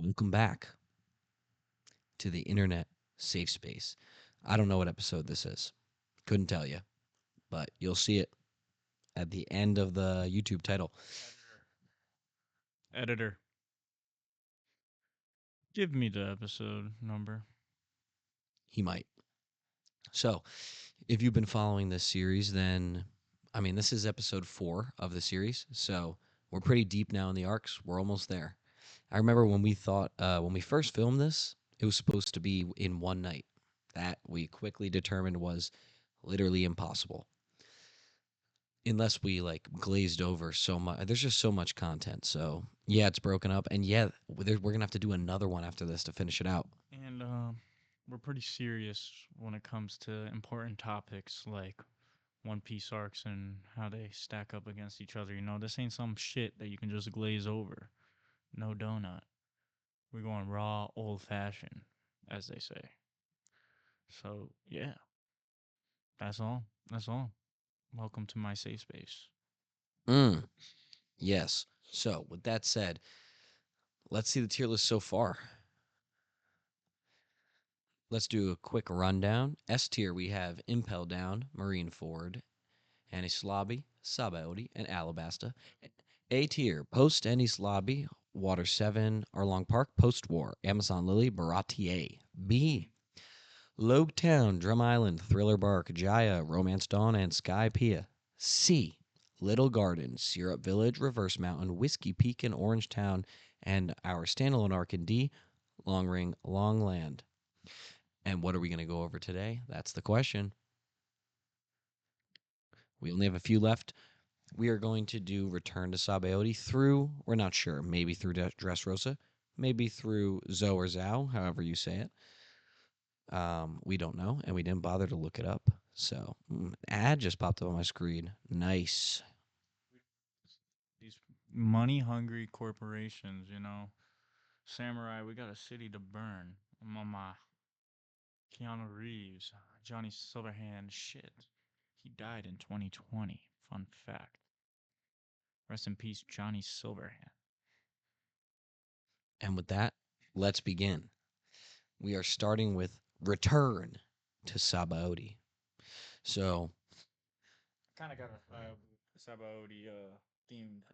Welcome back to the internet safe space. I don't know what episode this is. Couldn't tell you, but you'll see it at the end of the YouTube title. Editor, give me the episode number. He might. So, if you've been following this series, then this is episode 4 of the series. So, we're pretty deep now in the arcs. We're almost there. I remember when we thought, when we first filmed this, it was supposed to be in one night. That we quickly determined was literally impossible unless we like glazed over so much. There's just so much content. So yeah, it's broken up, and yeah, we're gonna have to do another one after this to finish it out. And we're pretty serious when it comes to important topics like One Piece arcs and how they stack up against each other. This ain't some shit that you can just glaze over. No donut. We're going raw, old fashioned, as they say. So, yeah, that's all. That's all. Welcome to my safe space. Mm, yes. So with that said, let's see the tier list so far. Let's do a quick rundown. S tier we have Impel Down, Marineford, Anislabi, Sabaody, and Alabasta. A tier, Post Anislabi, Water 7, Arlong Park, Post War, Amazon Lily, Baratier. B. Logue Town, Drum Island, Thriller Bark, Jaya, Romance Dawn, and Sky Pia. C. Little Garden, Syrup Village, Reverse Mountain, Whiskey Peak, and Orange Town, and our standalone arc in D, Long Ring, Long Land. And what are we going to go over today? That's the question. We only have a few left. We are going to do Return to Sabaody through, we're not sure, maybe through Dressrosa, maybe through Zoe or Zhao, however you say it. We don't know, and we didn't bother to look it up. So, ad just popped up on my screen. Nice. These money hungry corporations. Samurai, we got a city to burn. Mama. Keanu Reeves, Johnny Silverhand, shit. He died in 2020. Fun fact. Rest in peace, Johnny Silverhand. And with that, let's begin. We are starting with Return to Sabaody. So, Kind of got a Sabaody themed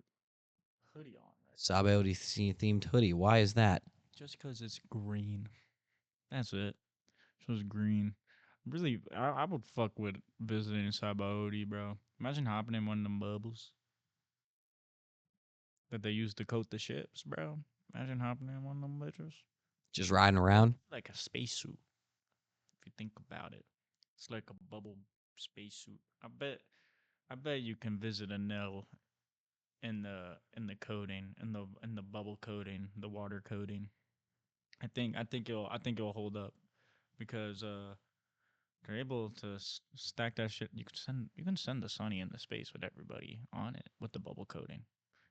hoodie on, right? Sabaody themed hoodie. Why is that? Just because it's green. That's it. Just green. Really, I would fuck with visiting Sabaody, bro. Imagine hopping in one of them bubbles that they use to coat the ships, bro. Imagine hopping in one of them bitches. Just riding around? Like a spacesuit, if you think about it. It's like a bubble spacesuit. I bet you can visit a Nell in the coating, in the bubble coating, the water coating. I think it'll hold up because they're able to stack that shit. You can send the Sunny into space with everybody on it with the bubble coating.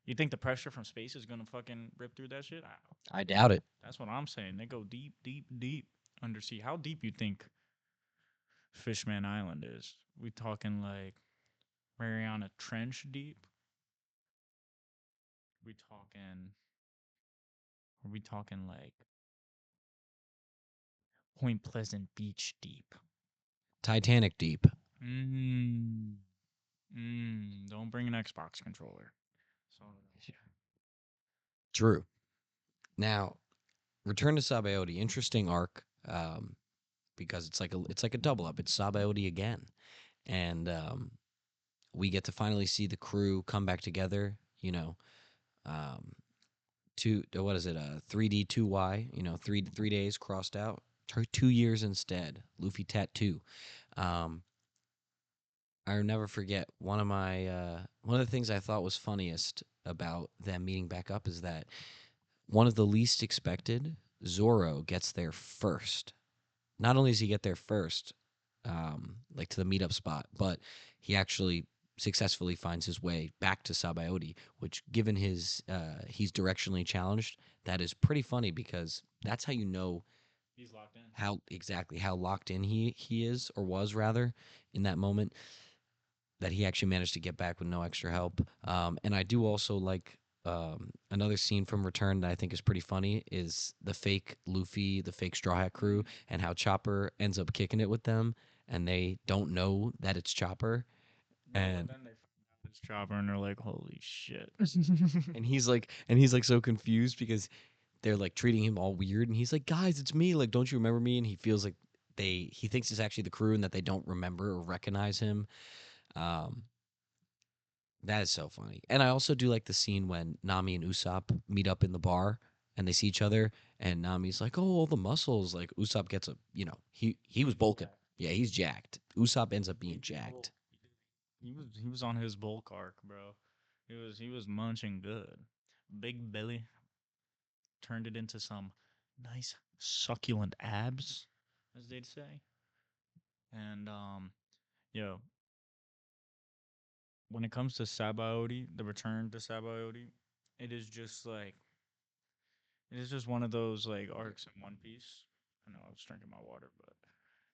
You think the pressure from space is gonna fucking rip through that shit? I doubt it. That's what I'm saying. They go deep, deep, deep undersea. How deep you think Fishman Island is? We talking like Mariana Trench deep? We talking? Are we talking like Point Pleasant Beach deep? Titanic deep. Mmm. Don't bring an Xbox controller. So True. Now, Return to Sabaody, interesting arc, because it's like a double up. It's Sabaody again, and we get to finally see the crew come back together. Um, what is it? 3D 2Y. 3 days crossed out. 2 years instead. Luffy tattoo. Um, I'll never forget one of the things I thought was funniest about them meeting back up is that one of the least expected, Zoro gets there first. Not only does he get there first, like to the meetup spot, but he actually successfully finds his way back to Sabaody, which, given he's directionally challenged, that is pretty funny because that's how you know he's locked in. how locked in he is, or was rather, in that moment, that he actually managed to get back with no extra help. And I do also like Another scene from Return that I think is pretty funny is the fake Luffy, the fake Straw Hat crew, Mm. and how Chopper ends up kicking it with them, and they don't know that it's Chopper, No, but and then they find out it's Chopper and they're like, "Holy shit!" and he's like so confused because they're like treating him all weird, and he's like, guys, it's me, like, don't you remember me? And he feels like he thinks it's actually the crew and that they don't remember or recognize him. Um, that is so funny. And I also do like the scene when Nami and Usopp meet up in the bar and they see each other, and Nami's like, "Oh, all the muscles." Like Usopp gets a, he was bulking. Yeah, he's jacked. Usopp ends up He being did bulk. jacked. He was on his bulk arc, bro. He was munching good. Big belly turned it into some nice succulent abs, as they'd say. And yo, when it comes to Sabaody, the return to Sabaody, it is just like it is just one of those like arcs in One Piece. I know I was drinking my water, but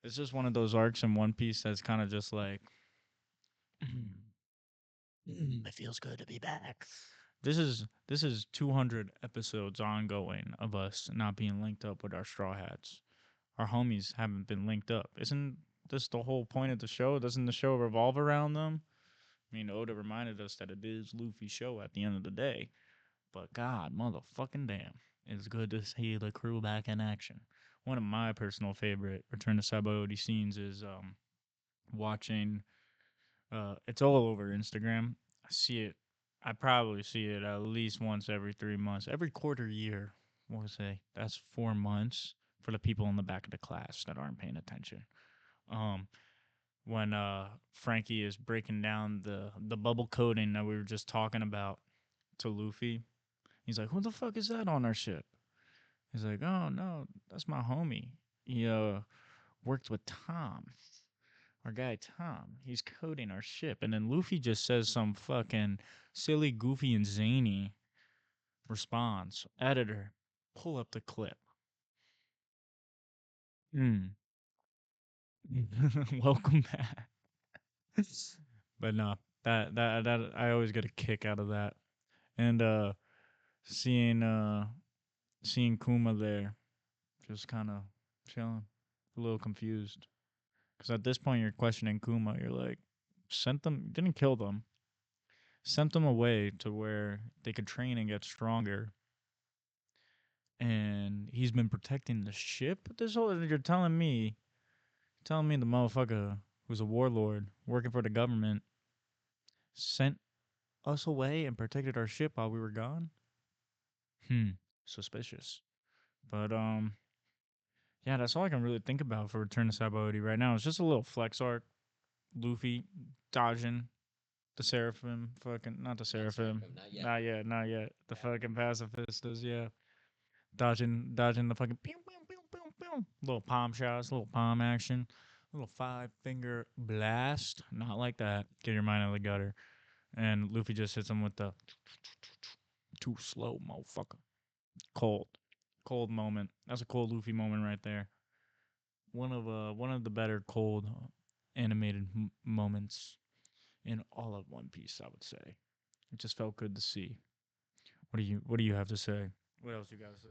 it's just one of those arcs in One Piece that's kind of just like it feels good to be back. This is 200 episodes ongoing of us not being linked up with our straw hats. Our homies haven't been linked up. Isn't this the whole point of the show? Doesn't the show revolve around them? I mean, Oda reminded us that it is Luffy's show at the end of the day. But God, motherfucking damn, it's good to see the crew back in action. One of my personal favorite Return to Sabaody scenes is watching. It's all over Instagram. I see it. I probably see it at least once every 3 months, every quarter year. What would I say? That's 4 months for the people in the back of the class that aren't paying attention. Um, when Frankie is breaking down the bubble coating that we were just talking about to Luffy, he's like, "Who the fuck is that on our ship?" He's like, "Oh no, that's my homie. He worked with Tom, our guy Tom. He's coding our ship." And then Luffy just says some fucking silly, goofy, and zany response. Editor, pull up the clip. Hmm. Welcome back. But no, that I always get a kick out of that. And seeing seeing Kuma there, just kind of chilling, a little confused. Because at this point, you're questioning Kuma. You're like, sent them, didn't kill them, sent them away to where they could train and get stronger. And he's been protecting the ship. This whole telling me the motherfucker who's a warlord working for the government sent us away and protected our ship while we were gone. Hmm, suspicious. But yeah, that's all I can really think about for Return to Sabaody right now. It's just a little flex arc. Luffy dodging the Seraphim, fucking not the Not Seraphim, Seraphim, not yet. not yet, not yet. The fucking pacifistas, yeah, dodging the fucking pew pew pew pew pew. Little palm shots, little palm action, little 5 finger blast. Not like that. Get your mind out of the gutter. And Luffy just hits him with the too slow, motherfucker. Cold, cold moment. That's a cold Luffy moment right there. One of the better cold animated moments in all of One Piece, I would say. It just felt good to see. What do you have to say? What else you got to say?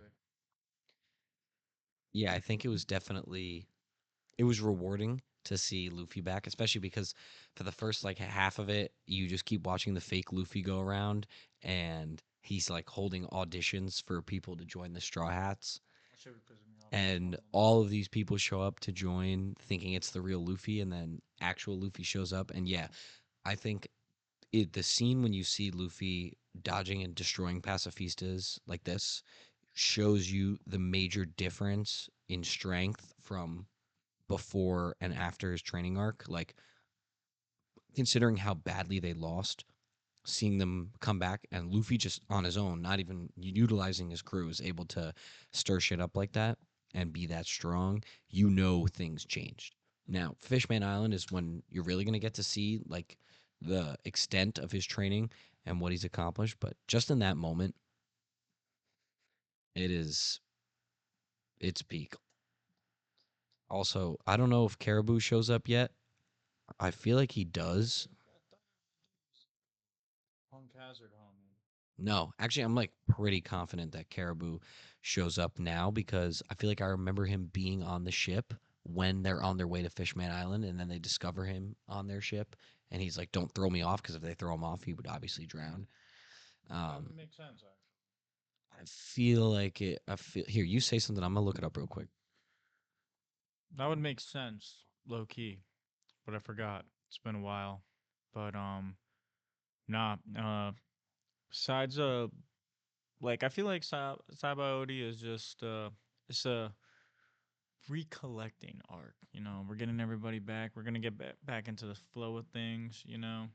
Yeah, I think it was rewarding to see Luffy back, especially because for the first like half of it, you just keep watching the fake Luffy go around, and he's like holding auditions for people to join the Straw Hats. That shit was pissing me off as And fuck all of these people show up to join thinking it's the real Luffy, and then actual Luffy shows up. And yeah, I think the scene when you see Luffy dodging and destroying pacifistas like this shows you the major difference in strength from before and after his training arc. Like, considering how badly they lost, seeing them come back and Luffy just on his own, not even utilizing his crew, is able to stir shit up like that and be that strong, things changed. Now, Fishman Island is when you're really going to get to see like the extent of his training and what he's accomplished, but just in that moment, it is it's peak. Also, I don't know if Caribou shows up yet. I feel like he does. Punk Hazard, homie. No, actually, I'm like pretty confident that Caribou shows up now because I feel like I remember him being on the ship when they're on their way to Fishman Island, and then they discover him on their ship, and he's like, "Don't throw me off," because if they throw him off, he would obviously drown. That Um, would make sense, actually. I feel like it. I feel here. You say something. I'm gonna look it up real quick. That would make sense, low key. But I forgot. It's been a while. But nah. Besides like I feel like Sabaody is just it's a recollecting arc. You know, we're getting everybody back. We're gonna get back into the flow of things. You know,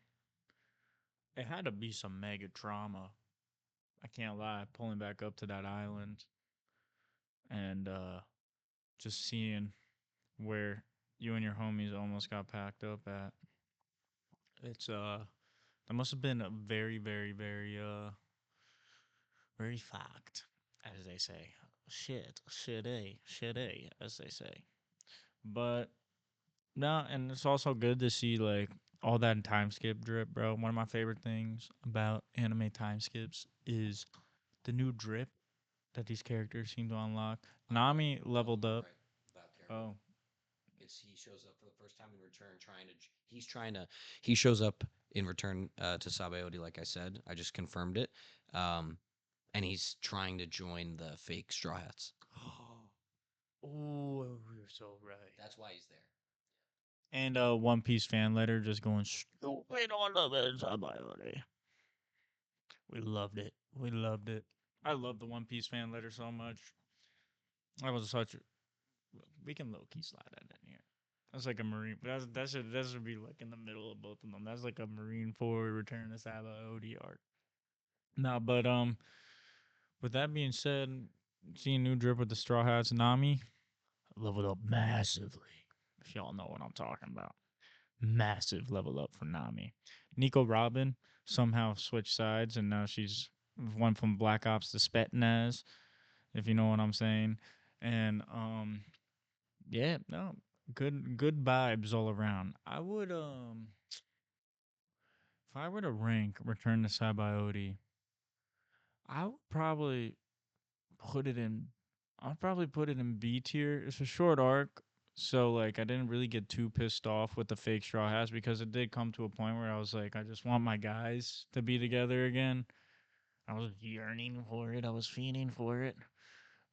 it had to be some mega trauma. I can't lie. Pulling back up to that island and just seeing where you and your homies almost got packed up at. It's that must have been a very fucked, as they say. Shit, as they say. But no, and it's also good to see like all that time skip drip, bro. One of my favorite things about anime time skips is the new drip that these characters seem to unlock. I know. Nami Oh, leveled you're up. right about Caribou. Oh, It's he shows up for the first time in return, trying to. He's trying to. He shows up in return to Sabaody, like I said. I just confirmed it. Um, and he's trying to join the fake Straw Hats. oh, you're so right. That's why he's there. And One Piece fan letter just going stupid on the mentality. We loved it. We loved it. I love the One Piece fan letter so much. That was such. We can low key slide that in here. That's like a marine. That should be like in the middle of both of them. That's like a marine forward return to Saba OD arc. Nah, but with that being said, seeing new drip with the straw hats, Nami leveled up massively. If y'all know what I'm talking about. Massive level up for Nami. Nico Robin somehow switched sides and now she's went from Black Ops to Spetsnaz, if you know what I'm saying. And yeah, no, good vibes all around. I would if I were to rank Return to Sabaody, I would probably put it in I'd probably put it in B tier. It's a short arc, so like I didn't really get too pissed off with the fake straw hats because it did come to a point where I was like, I just want my guys to be together again. I was yearning for it. I was fiending for it.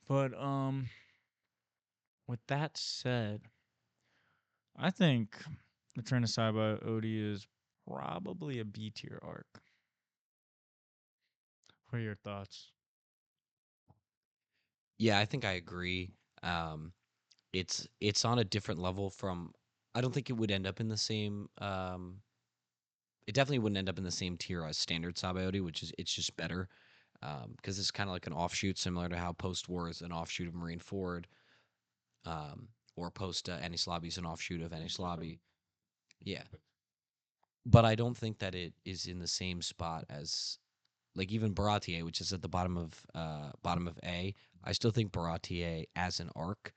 But with that said, I think Return to Cyber Odie is probably a B tier arc. What are your thoughts? Yeah, I think I agree. Um, it's on a different level from. I don't think it would end up in the same. It definitely wouldn't end up in the same tier as standard Sabaody, which is it's just better because it's kind of like an offshoot, similar to how post war is an offshoot of Marine Ford, or post Ennis Lobby is an offshoot of Ennis Lobby. Yeah, but I don't think that it is in the same spot as like even Baratier, which is at the bottom of A. I still think Baratier as an arc.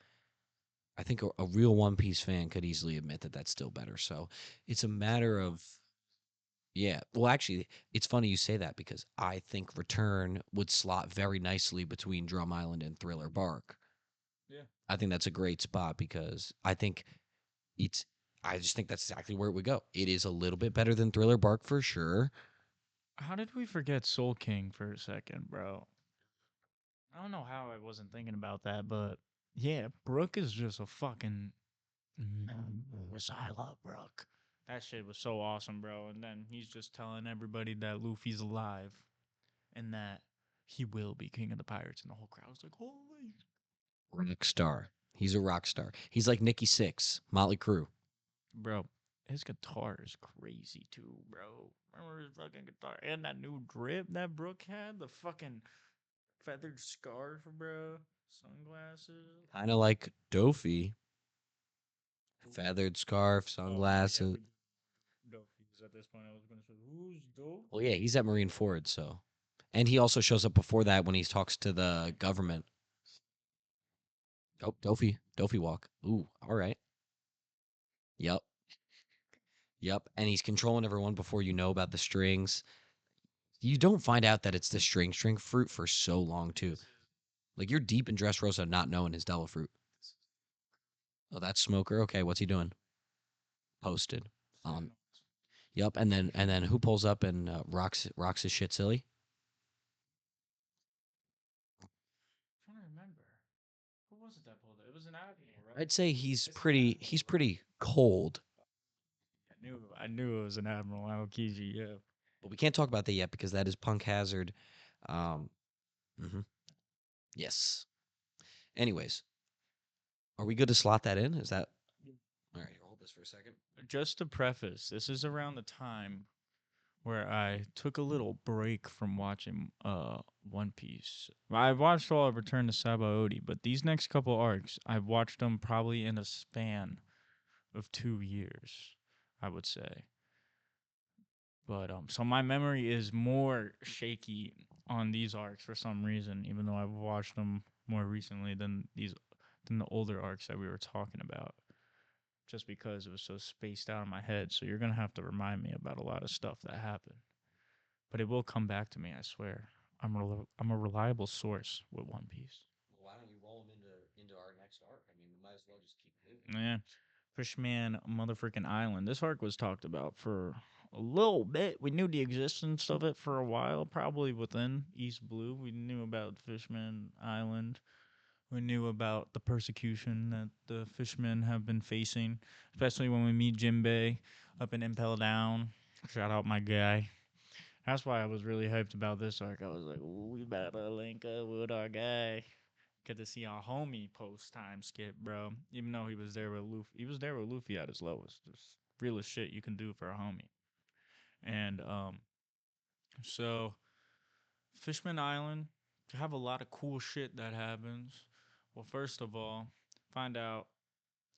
I think a real One Piece fan could easily admit that that's still better. So it's a matter of yeah. Well, actually, it's funny you say that because I think Return would slot very nicely between Drum Island and Thriller Bark. Yeah. I think that's a great spot because I think it's. I just think that's exactly where it would go. It is a little bit better than Thriller Bark for sure. How did we forget Soul King for a second, bro? I don't know how I wasn't thinking about that, but yeah, Brooke is just a fucking. I love Brooke. That shit was so awesome, bro. And then he's just telling everybody that Luffy's alive and that he will be king of the pirates, and the whole crowd was like, "Holy, Rock star. He's a rock star. He's like Nikki Six, Motley Crue. bro!" His guitar is crazy too, bro. Remember his fucking guitar and that new drip that Brooke had, the fucking feathered scarf, bro. Sunglasses. Kind of like Dofi. Feathered scarf, Oh no, yeah, sunglasses. we dope. Because at this point, I was gonna say, "Who's dope?" Well, yeah, he's at Marine Ford, so. And he also shows up before that when he talks to the government. Oh, Dofi. Dofi walk. Ooh, all right. Yep. Yep. And he's controlling everyone before you know about the strings. You don't find out that it's the string fruit for so long too. Like you're deep in Dressrosa not knowing his devil fruit. Oh, that's Smoker. Okay, what's he doing? Posted on. Yup, and then who pulls up and rocks his shit silly? I'm trying to remember. Who was it that pulled it? It was an admiral, right? I'd say he's pretty cold, I knew it was an admiral Aokiji. Yeah. but we can't talk about that yet because that is Punk Hazard. Um, mhm. Yes. Anyways, are we good to slot that in? Is that all right? Hold this for a second. Just to preface, this is around the time where I took a little break from watching One Piece. I've watched all of Return to Sabaody, but these next couple arcs, I've watched them probably in a span of 2 years, I would say. But so my memory is more shaky on these arcs for some reason, even though I've watched them more recently than the older arcs that we were talking about. Just because it was so spaced out in my head, so you're gonna have to remind me about a lot of stuff that happened. But it will come back to me, I swear. I'm a reliable source with One Piece. Well, why don't you roll him into our next arc? I mean, we might as well just keep moving. Yeah, Fishman motherfucking Island. This arc was talked about for a little bit. We knew the existence of it for a while, probably within East Blue. We knew about Fishman Island. We knew about the persecution that the fishmen have been facing, especially when we meet Jinbei up in Impel Down. Shout out my guy. That's why I was really hyped about this arc. I was like, ooh, we better link up with our guy. Get to see our homie post time skip, bro. Even though he was there with Luffy, he was there with Luffy at his lowest. Just realest shit you can do for a homie. And so Fishman Island have a lot of cool shit that happens. Well, first of all, find out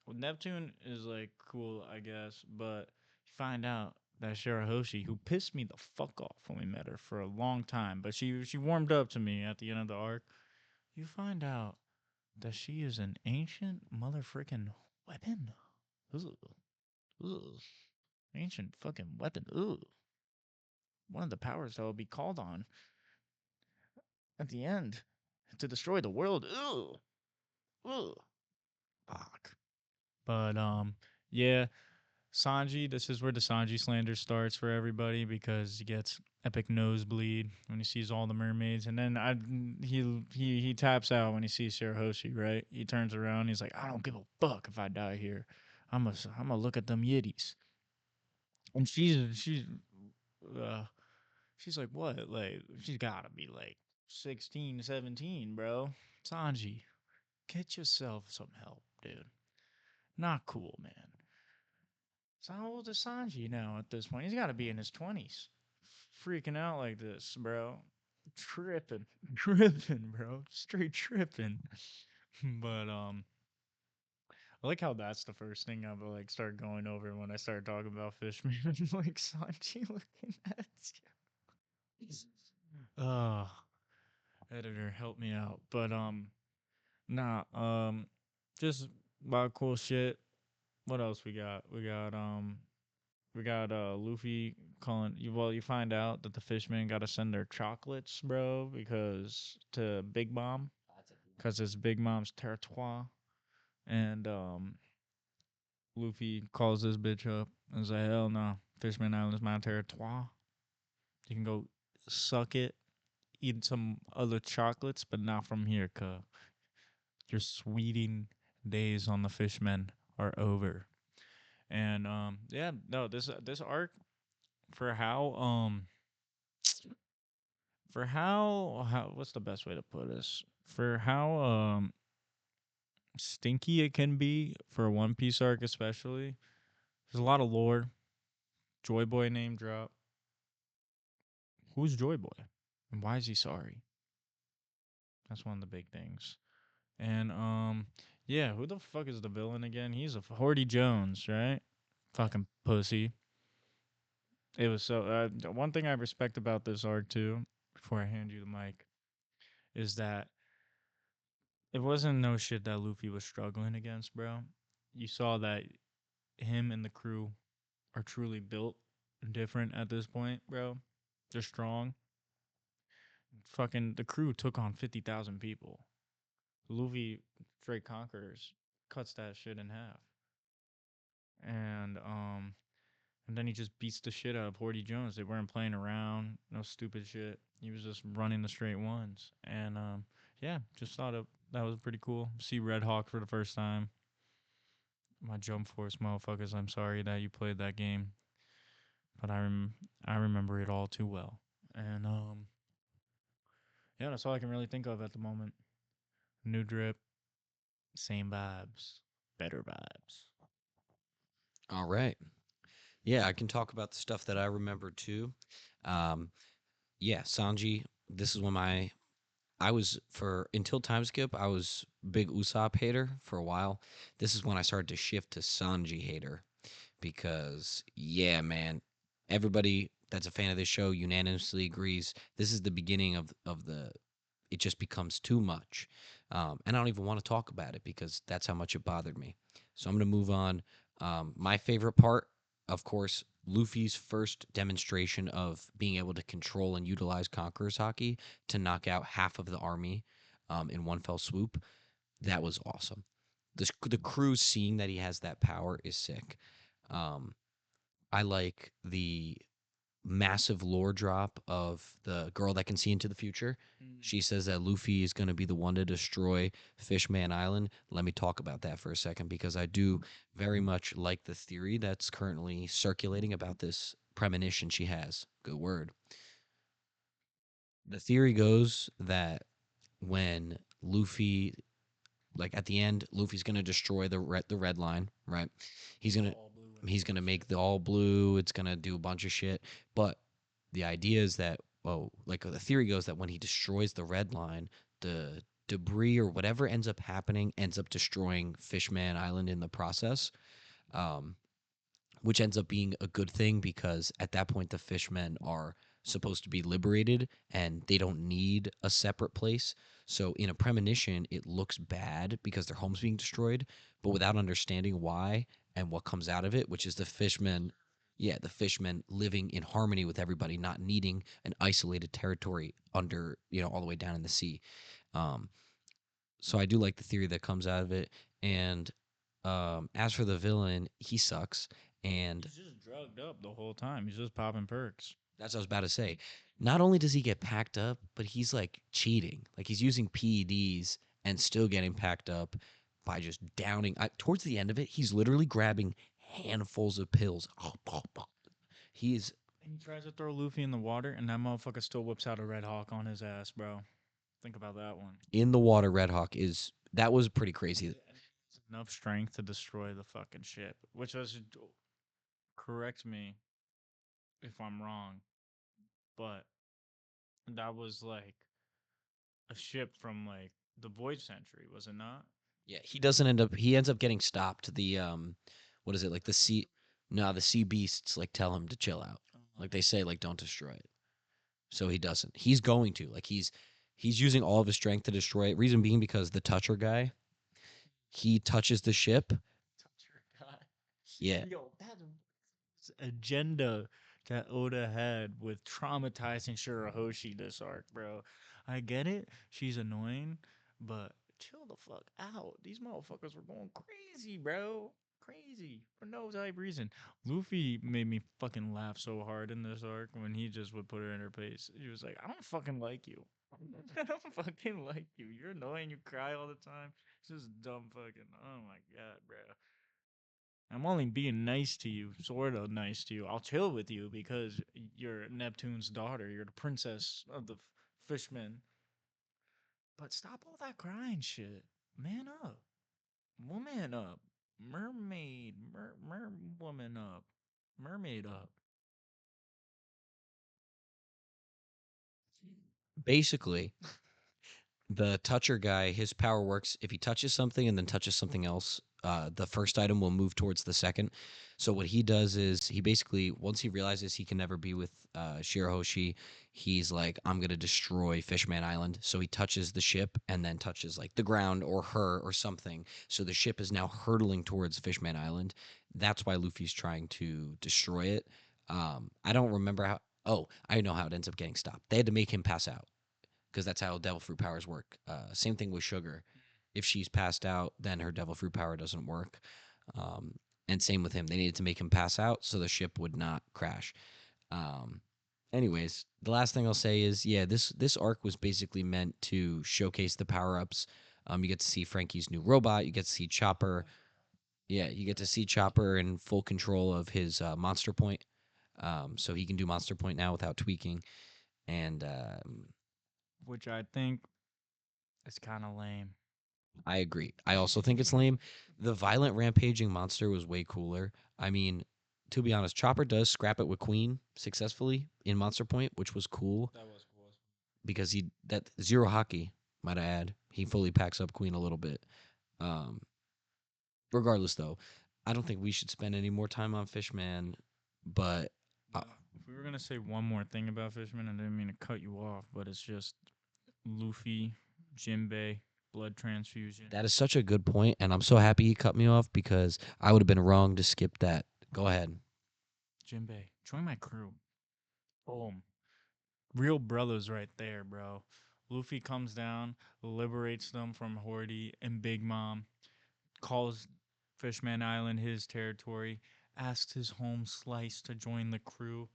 well, Neptune is like cool, I guess, but you find out that Shirahoshi, who pissed me the fuck off when we met her for a long time, but she warmed up to me at the end of the arc. You find out that she is an ancient motherfucking weapon. Ooh, ooh, ancient fucking weapon. Ooh, one of the powers that will be called on at the end to destroy the world. Ooh, ooh, fuck. But yeah, Sanji, this is where the Sanji slander starts for everybody because he gets epic nosebleed when he sees all the mermaids, and then he taps out when he sees Shirahoshi. Right? He turns around. He's like, I don't give a fuck if I die here. I'm gonna look at them yiddies. And uh, she's like, what? Like she's gotta be like 16, 17, bro. Sanji, get yourself some help, dude. Not cool, man. So how old is Sanji now at this point? He's got to be in his 20s. Freaking out like this, bro. Tripping. Tripping, bro. Straight tripping. But I like how that's the first thing I would like start going over when I start talking about Fishman. Like Sanji looking at you. Oh, editor, help me out. But nah, just a lot of cool shit. What else we got? We got Luffy calling you. Well, you find out that the fishmen got to send their chocolates, bro, because to Big Mom, because it's Big Mom's territoire. And Luffy calls this bitch up and is like, "Hell no, Fishman Island is my territoire. You can go suck it, eat some other chocolates, but not from here, cuz your sweeting days on the fishmen are over." And yeah, no, this arc for how what's the best way to put this for how stinky it can be for a One Piece arc, especially. There's a lot of lore. Joy Boy name drop. Who's Joy Boy, and why is he sorry? That's one of the big things. And yeah, who the fuck is the villain again? He's a Horty Jones, right? Fucking pussy. It was so. One thing I respect about this arc too, before I hand you the mic, is that it wasn't no shit that Luffy was struggling against, bro. You saw that him and the crew are truly built different at this point, bro. They're strong. fucking the crew took on 50,000 people. Luffy straight conquers, cuts that shit in half, and and then he just beats the shit out of Horty Jones. They weren't playing around, no stupid shit. He was just running the straight ones, and yeah, just thought that was pretty cool. See Red Hawk for the first time. My Jump Force motherfuckers, I'm sorry that you played that game, but I remember it all too well. And yeah, that's all I can really think of at the moment. New drip, same vibes, better vibes. All right. Yeah, I can talk about the stuff that I remember too. Um, yeah, Sanji. This is when I was for until Timeskip. I was big Usopp hater for a while. This is when I started to shift to Sanji hater because yeah, man, everybody that's a fan of this show unanimously agrees this is the beginning of the it just becomes too much. And I don't even want to talk about it because that's how much it bothered me. So I'm going to move on. My favorite part, of course, Luffy's first demonstration of being able to control and utilize Conqueror's Haki to knock out half of the army in one fell swoop. That was awesome. The crew seeing that he has that power is sick. Um, I like the massive lore drop of the girl that can see into the future. Mm. She says that Luffy is going to be the one to destroy Fishman Island. Let me talk about that for a second because I do very much like the theory that's currently circulating about this premonition she has. Good word. The theory goes that when Luffy like at the end, Luffy's gonna destroy the red line, right? He's Go gonna all blue and he's all gonna that make shit. the all blue. It's gonna do a bunch of shit. But the idea is that like the theory goes that when he destroys the red line, the debris or whatever ends up happening ends up destroying Fishman Island in the process. Um, which ends up being a good thing because at that point the fishmen are supposed to be liberated and they don't need a separate place. So in a premonition, it looks bad because their home's being destroyed, but without understanding why and what comes out of it, which is the fishmen, yeah, the fishmen living in harmony with everybody, not needing an isolated territory under, all the way down in the sea. Um, so I do like the theory that comes out of it. And as for the villain, he sucks. And He's just drugged up the whole time. He's just popping perks. that's what I was about to say. Not only does he get packed up, but he's like cheating. Like he's using PEDs and still getting packed up by just downing. Towards the end of it, he's literally grabbing handfuls of pills. He is And he tries to throw Luffy in the water, and that motherfucker still whips out a Red Hawk on his ass, bro. Think about that one. in the water. Red Hawk is that was pretty And crazy. it's enough strength to destroy the fucking ship. Which was, correct me if I'm wrong, but that was like a ship from like the Void Century, was it not? Yeah, he doesn't end up. He ends up getting stopped. The what is it like the sea? No, the sea beasts like tell him to chill out. Like they say, like don't destroy it. So he doesn't. He's going to like he's using all of his strength to destroy it. Reason being because the toucher guy he touches the ship. Toucher guy. Yeah, Yo, that's agenda that Oda had with traumatizing Shirahoshi this arc, bro. I get it. She's annoying, but chill the fuck out. These motherfuckers were going crazy, bro. Crazy for no type reason. Luffy made me fucking laugh so hard in this arc when he just would put her in her place. He was like, I don't fucking like you. I don't fucking like you. You're annoying. You cry all the time. It's just dumb fucking. Oh my god, bro. I'm only being nice to you, sort of nice to you. I'll chill with you because you're Neptune's daughter. You're the princess of the fishmen. But stop all that crying shit. Man up. Woman up. Mermaid. Woman up. Mermaid up. basically the toucher guy, his power works if he touches something and then touches something else. The first item will move towards the second. So what he does is he basically once he realizes he can never be with Shirahoshi, he's like, I'm gonna destroy Fishman Island. So he touches the ship and then touches like the ground or her or something. So the ship is now hurtling towards Fishman Island. That's why Luffy's trying to destroy it. I don't remember how. Oh, I know how it ends up getting stopped. They had to make him pass out because that's how devil fruit powers work. Same thing with sugar. If she's passed out, then her devil fruit power doesn't work. Um, and same with him. They needed to make him pass out so the ship would not crash. Um, anyways, the last thing I'll say is, yeah, this arc was basically meant to showcase the power ups. You get to see Frankie's new robot. You get to see Chopper. Yeah, you get to see Chopper in full control of his monster point. So he can do monster point now without tweaking. And Which I think is kind of lame. I agree. I also think it's lame. The violent rampaging monster was way cooler. I mean, to be honest, Chopper does scrap it with Queen successfully in Monster Point, which was cool That was cool. because he that zero hockey, might I add, he fully packs up Queen a little bit. Um, regardless, though, I don't think we should spend any more time on Fishman. But uh, If we were gonna say one more thing about Fishman, I didn't mean to cut you off, but it's just Luffy, Jinbei, blood transfusion. that is such a good point, and I'm so happy he cut me off because I would have been wrong to skip that. Go ahead. Jinbei, join my crew. Boom. Real brothers right there, bro. Luffy comes down, liberates them from Hordy and Big Mom, calls Fishman Island his territory, asks his home Slice to join the crew.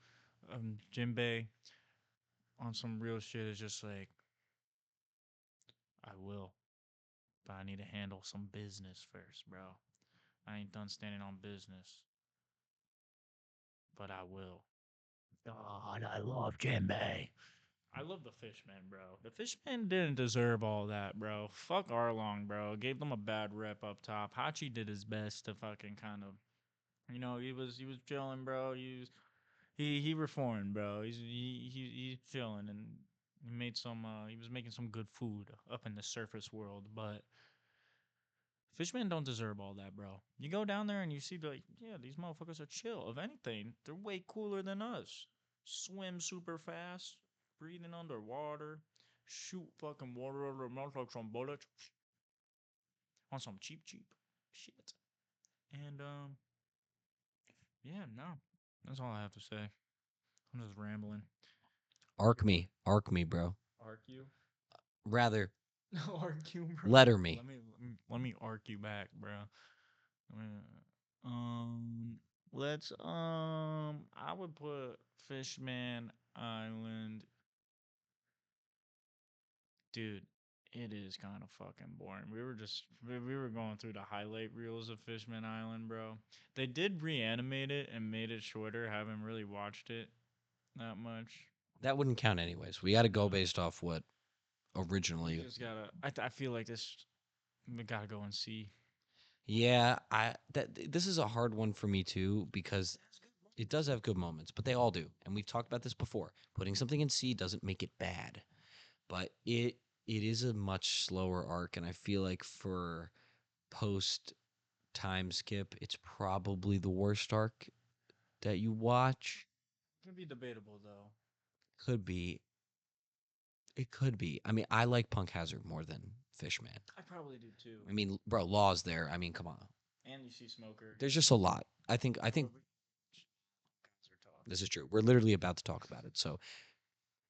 Jinbei, on some real shit, is just like, I will, but I need to handle some business first, bro. I ain't done standing on business, but I will. God, I love Jinbei. I love the Fishman, bro. The Fishman didn't deserve all that, bro. Fuck Arlong, bro. Gave them a bad rep up top. Hachi did his best to fucking kind of, he was chilling, bro. He reformed, bro. He's chilling and he was making some good food up in the surface world, but Fishmen don't deserve all that, bro. You go down there and you see, like, yeah, these motherfuckers are chill. If anything, they're way cooler than us. Swim super fast, breathing underwater, shoot fucking water out of their mouth like some bullets on some cheap shit. And yeah, no, that's all I have to say. I'm just rambling. Arc me, bro. Arc you? Rather, Arc you, bro. letter me. Let me arc you back, bro. Um, I would put Fishman Island, dude. It is kind of fucking boring. We were going through the highlight reels of Fishman Island, bro. They did reanimate it and made it shorter. Haven't really watched it that much. That wouldn't count anyways. We got to go No, based off what we originally. just gotta. I feel like this. We gotta go and see. Yeah, I that this is a hard one for me too because it does have good moments, but they all do. And we've talked about this before. Putting something in C doesn't make it bad, but it is a much slower arc and I feel like for post time skip, it's probably the worst arc that you watch. Could be debatable though. Could be. It could be. I mean, I like Punk Hazard more than Fishman. I probably do too. I mean, bro, Law's there. I mean, come on. And you see Smoker. There's just a lot. I think this is true. We're literally about to talk about it. So,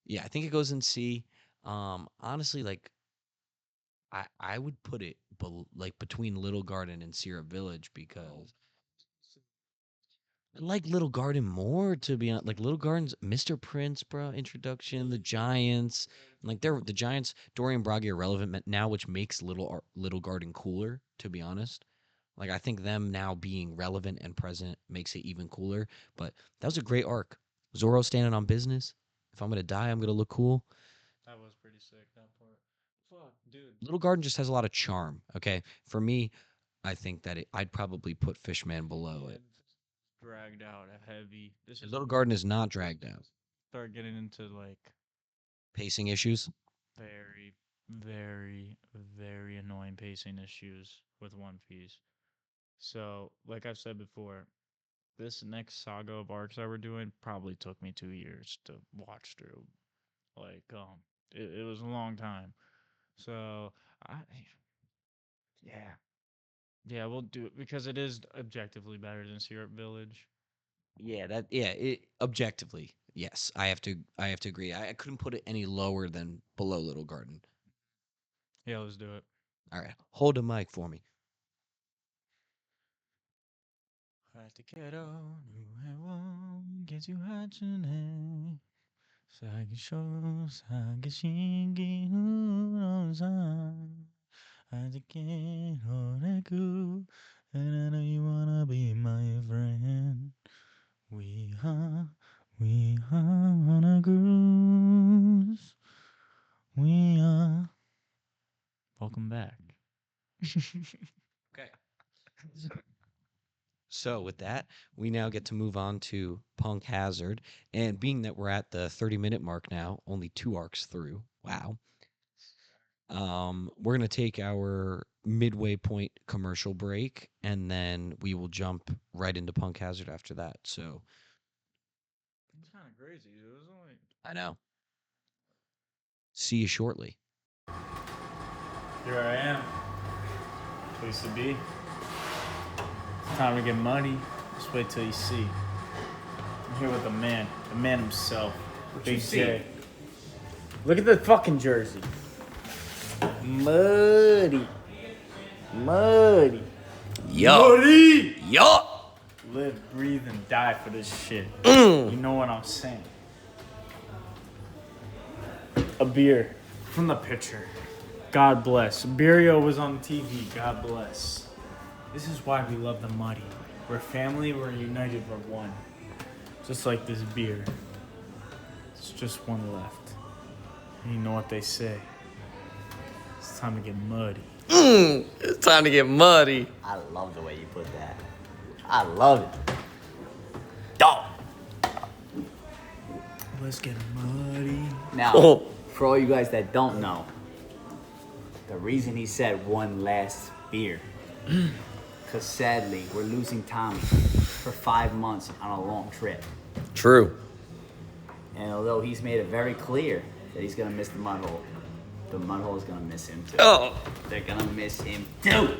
yeah, I think it goes in C. Honestly, like I would put it like between Little Garden and Syrup Village because I like Little Garden more to be honest. Like Little Garden's Mr. Prince, bro, introduction, the Giants, like they're the Giants. Dorian Bragi are relevant now, which makes Little Garden cooler. To be honest, like I think them now being relevant and present makes it even cooler. But that was a great arc. Zoro standing on business. If I'm gonna die, I'm gonna look cool. That was pretty sick, that part. Fuck, dude. Little Garden just has a lot of charm. Okay, for me, I think that I'd probably put Fishman below Yeah, it. dragged out, heavy. This is Little Garden is not dragged out. start getting into like Pacing issues. very, very, very annoying pacing issues with One Piece. So, like I've said before, this next saga of arcs that we're doing probably took me 2 years to watch through. Like, it was a long time. So, I, yeah, yeah, we'll do it because it is objectively better than Syrup Village. Yeah, that yeah, it objectively. Yes, I have to agree. I couldn't put it any lower than below Little Garden. Yeah, let's do it. All right, hold the mic for me. Get you hot tonight. Sagisho, Sagishingi, who knows I can't hold it cool, and I know you wanna be my friend. We are on a cruise. We are. Welcome back. Okay. So with that, we now get to move on to Punk Hazard, and being that we're at the 30-minute mark now, only 2 arcs through. Wow. We're gonna take our midway point commercial break, and then we will jump right into Punk Hazard after that. So It's kind of crazy. It was only. I know. See you shortly. Here I am. Place to be. It's time to get money. Just wait till you see. I'm here with the man himself, Big J. Look at the fucking jersey. Muddy. Yo. Yo. Live, breathe, and die for this shit. You know what I'm saying? A beer from the pitcher. God bless. Beerio was on TV. God bless. This is why we love the muddy. We're family, we're united, we're one. Just like this beer. It's just one left. And you know what they say. It's time to get muddy. It's time to get muddy. I love the way you put that. I love it. Dog. Let's get muddy. Now, for all you guys that don't know, the reason he said one last beer, because sadly, we're losing Tommy for 5 months on a long trip. True. And although he's made it very clear that he's going to miss the mud hole is going to miss him too. Oh. They're going to miss him too.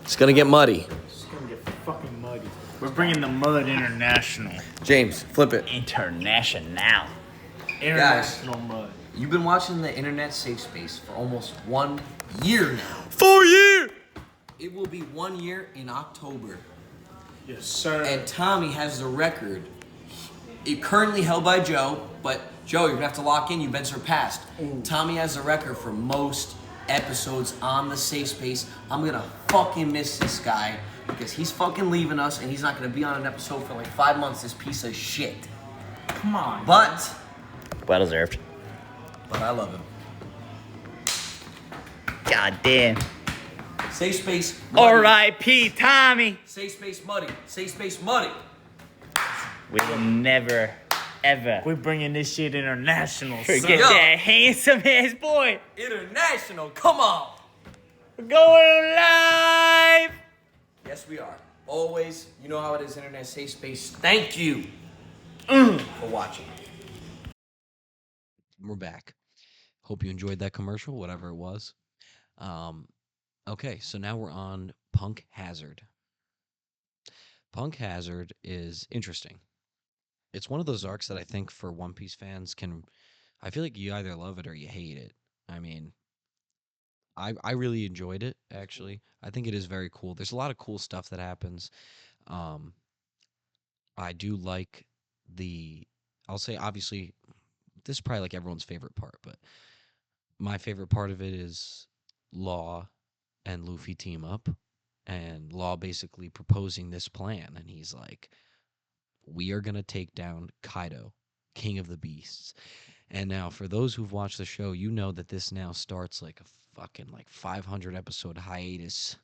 It's gonna get muddy. It's gonna get fucking muddy. We're bringing the mud international. James, flip it. International. International mud. You've been watching the internet safe space for almost 1 year now. 4 years. It will be 1 year in October. Yes, sir. And Tommy has the record. It currently held by Joe, but Joe, you're gonna have to lock in. You've been surpassed. Tommy has the record for most episodes on the safe space. I'm gonna fucking miss this guy because he's fucking leaving us and he's not gonna be on an episode for like 5 months. This piece of shit. Come on. But Well deserved. I love him. God damn. Safe space. Muddy. R.I.P. Tommy. Safe space muddy. Safe space muddy. We will never, ever We're bringing this shit international. forget Yo. that handsome ass boy. International. Come on. We're going live. Yes, we are. Always, you know how it is, internet safe space. Thank you for watching. We're back. Hope you enjoyed that commercial, whatever it was. Okay, so now we're on Punk Hazard. Punk Hazard is interesting. It's one of those arcs that I think for One Piece fans I feel like you either love it or you hate it. I mean, I really enjoyed it, actually. I think it is very cool. There's a lot of cool stuff that happens. Um, I do like I'll say, obviously, this is probably like everyone's favorite part, but my favorite part of it is Law and Luffy team up, and Law basically proposing this plan, and he's like, we are going to take down Kaido, King of the Beasts. And now, for those who've watched the show, you know that this now starts like a fucking like 500 episode hiatus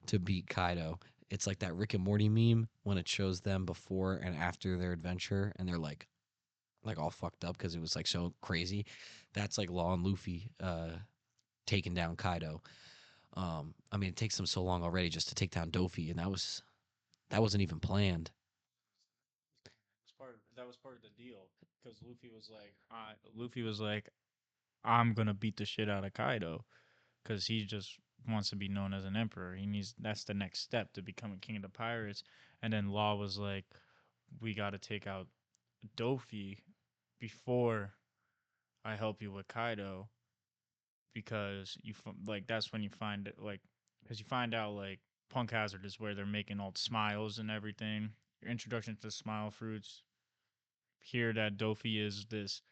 to beat Kaido. It's like that Rick and Morty meme when it shows them before and after their adventure, and they're like all fucked up because it was like so crazy. That's like Law and Luffy taking down Kaido. I mean, it takes them so long already just to take down Dofi, and that wasn't even planned. That was part of the deal because Luffy was like, I'm gonna beat the shit out of Kaido because he just wants to be known as an emperor. That's the next step to becoming king of the pirates. And then Law was like, we got to take out Dofi before I help you with Kaido, because like that's when you find it, like, because you find out like Punk Hazard is where they're making all the smiles and everything. Your introduction to smile fruits. Here that Dofi is this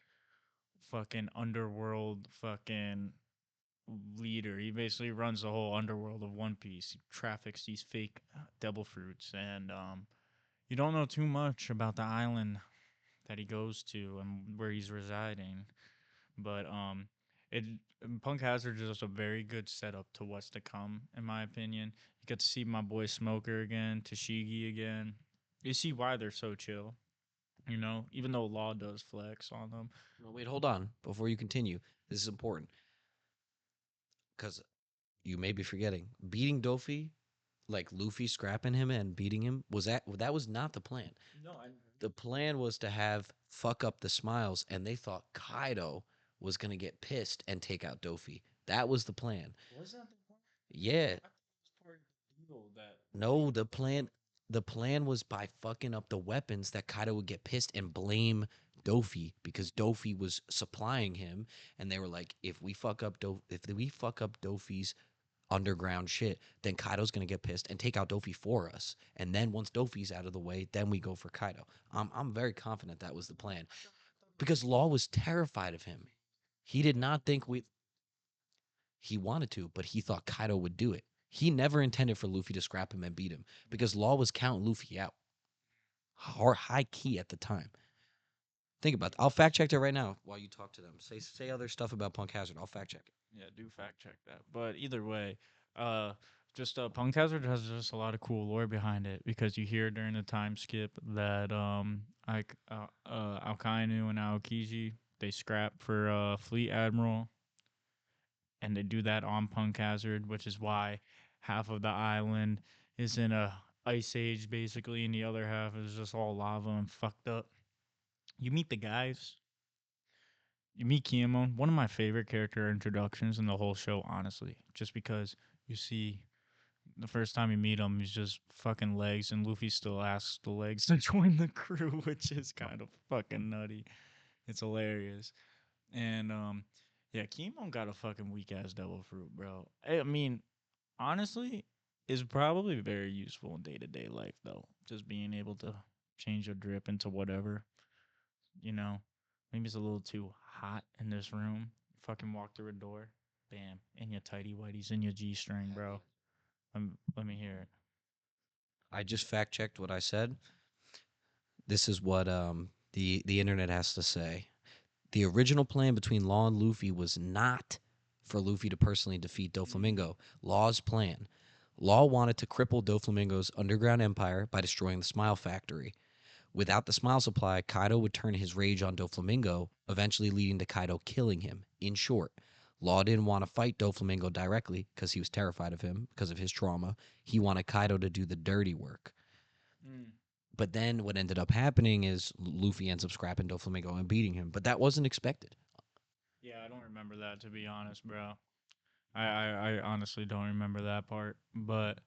fucking underworld fucking leader. He basically runs the whole underworld of One Piece. He traffics these fake devil fruits, and you don't know too much about the island that he goes to and where he's residing. But it Punk Hazard is just a very good setup to what's to come, in my opinion. You get to see my boy Smoker again, Tashigi again. You see why they're so chill, even though Law does flex on them. No, wait, hold on. Before you continue, this is important because you may be forgetting. Beating Dofi, like Luffy scrapping him and beating him, that was not the plan. No, I The plan was to have fuck up the smiles, and they thought Kaido was gonna get pissed and take out Dofi. That was the plan. was that the point? Yeah. I thought it was part of the deal that No, the plan was by fucking up the weapons that Kaido would get pissed and blame Dofi because Dofi was supplying him, and they were like, if we fuck up Dofi's underground shit, then Kaido's gonna get pissed and take out Dofi for us. And then once Dofi's out of the way, then we go for Kaido. I'm very confident that was the plan because Law was terrified of him. He did not think he wanted to, but he thought Kaido would do it. He never intended for Luffy to scrap him and beat him because Law was counting Luffy out or high key at the time. Think about it. I'll fact check that right now while you talk to them. Say other stuff about Punk Hazard. I'll fact check it. Yeah, do fact check that. But either way, uh, just Punk Hazard has just a lot of cool lore behind it, because you hear during the time skip that Alkainu and Aokiji, they scrap for Fleet Admiral, and they do that on Punk Hazard, which is why half of the island is in a ice age basically, and the other half is just all lava and fucked up. You meet the guys. You meet Kiemon, one of my favorite character introductions in the whole show, honestly. Just because you see the first time you meet him, he's just fucking legs, and Luffy still asks the legs to join the crew, which is kind of fucking nutty. It's hilarious. And yeah, Kiemon got a fucking weak ass devil fruit, bro. I mean, honestly, is probably very useful in day to day life though. Just being able to change your drip into whatever, you know. Maybe it's a little too hot in this room. Fucking walk through a door, bam, in your tighty whities, in your G string, bro. Let me hear it. I just fact checked what I said. This is what the internet has to say. The original plan between Law and Luffy was not for Luffy to personally defeat Doflamingo. Law's plan. Law wanted to cripple Doflamingo's underground empire by destroying the Smile Factory. Without the Smile Supply, Kaido would turn his rage on Doflamingo, eventually leading to Kaido killing him. In short, Law didn't want to fight Doflamingo directly because he was terrified of him because of his trauma. He wanted Kaido to do the dirty work. Mm. But then what ended up happening is Luffy ends up scrapping Doflamingo and beating him. But that wasn't expected. Yeah, I don't remember that, to be honest, bro. I honestly don't remember that part. But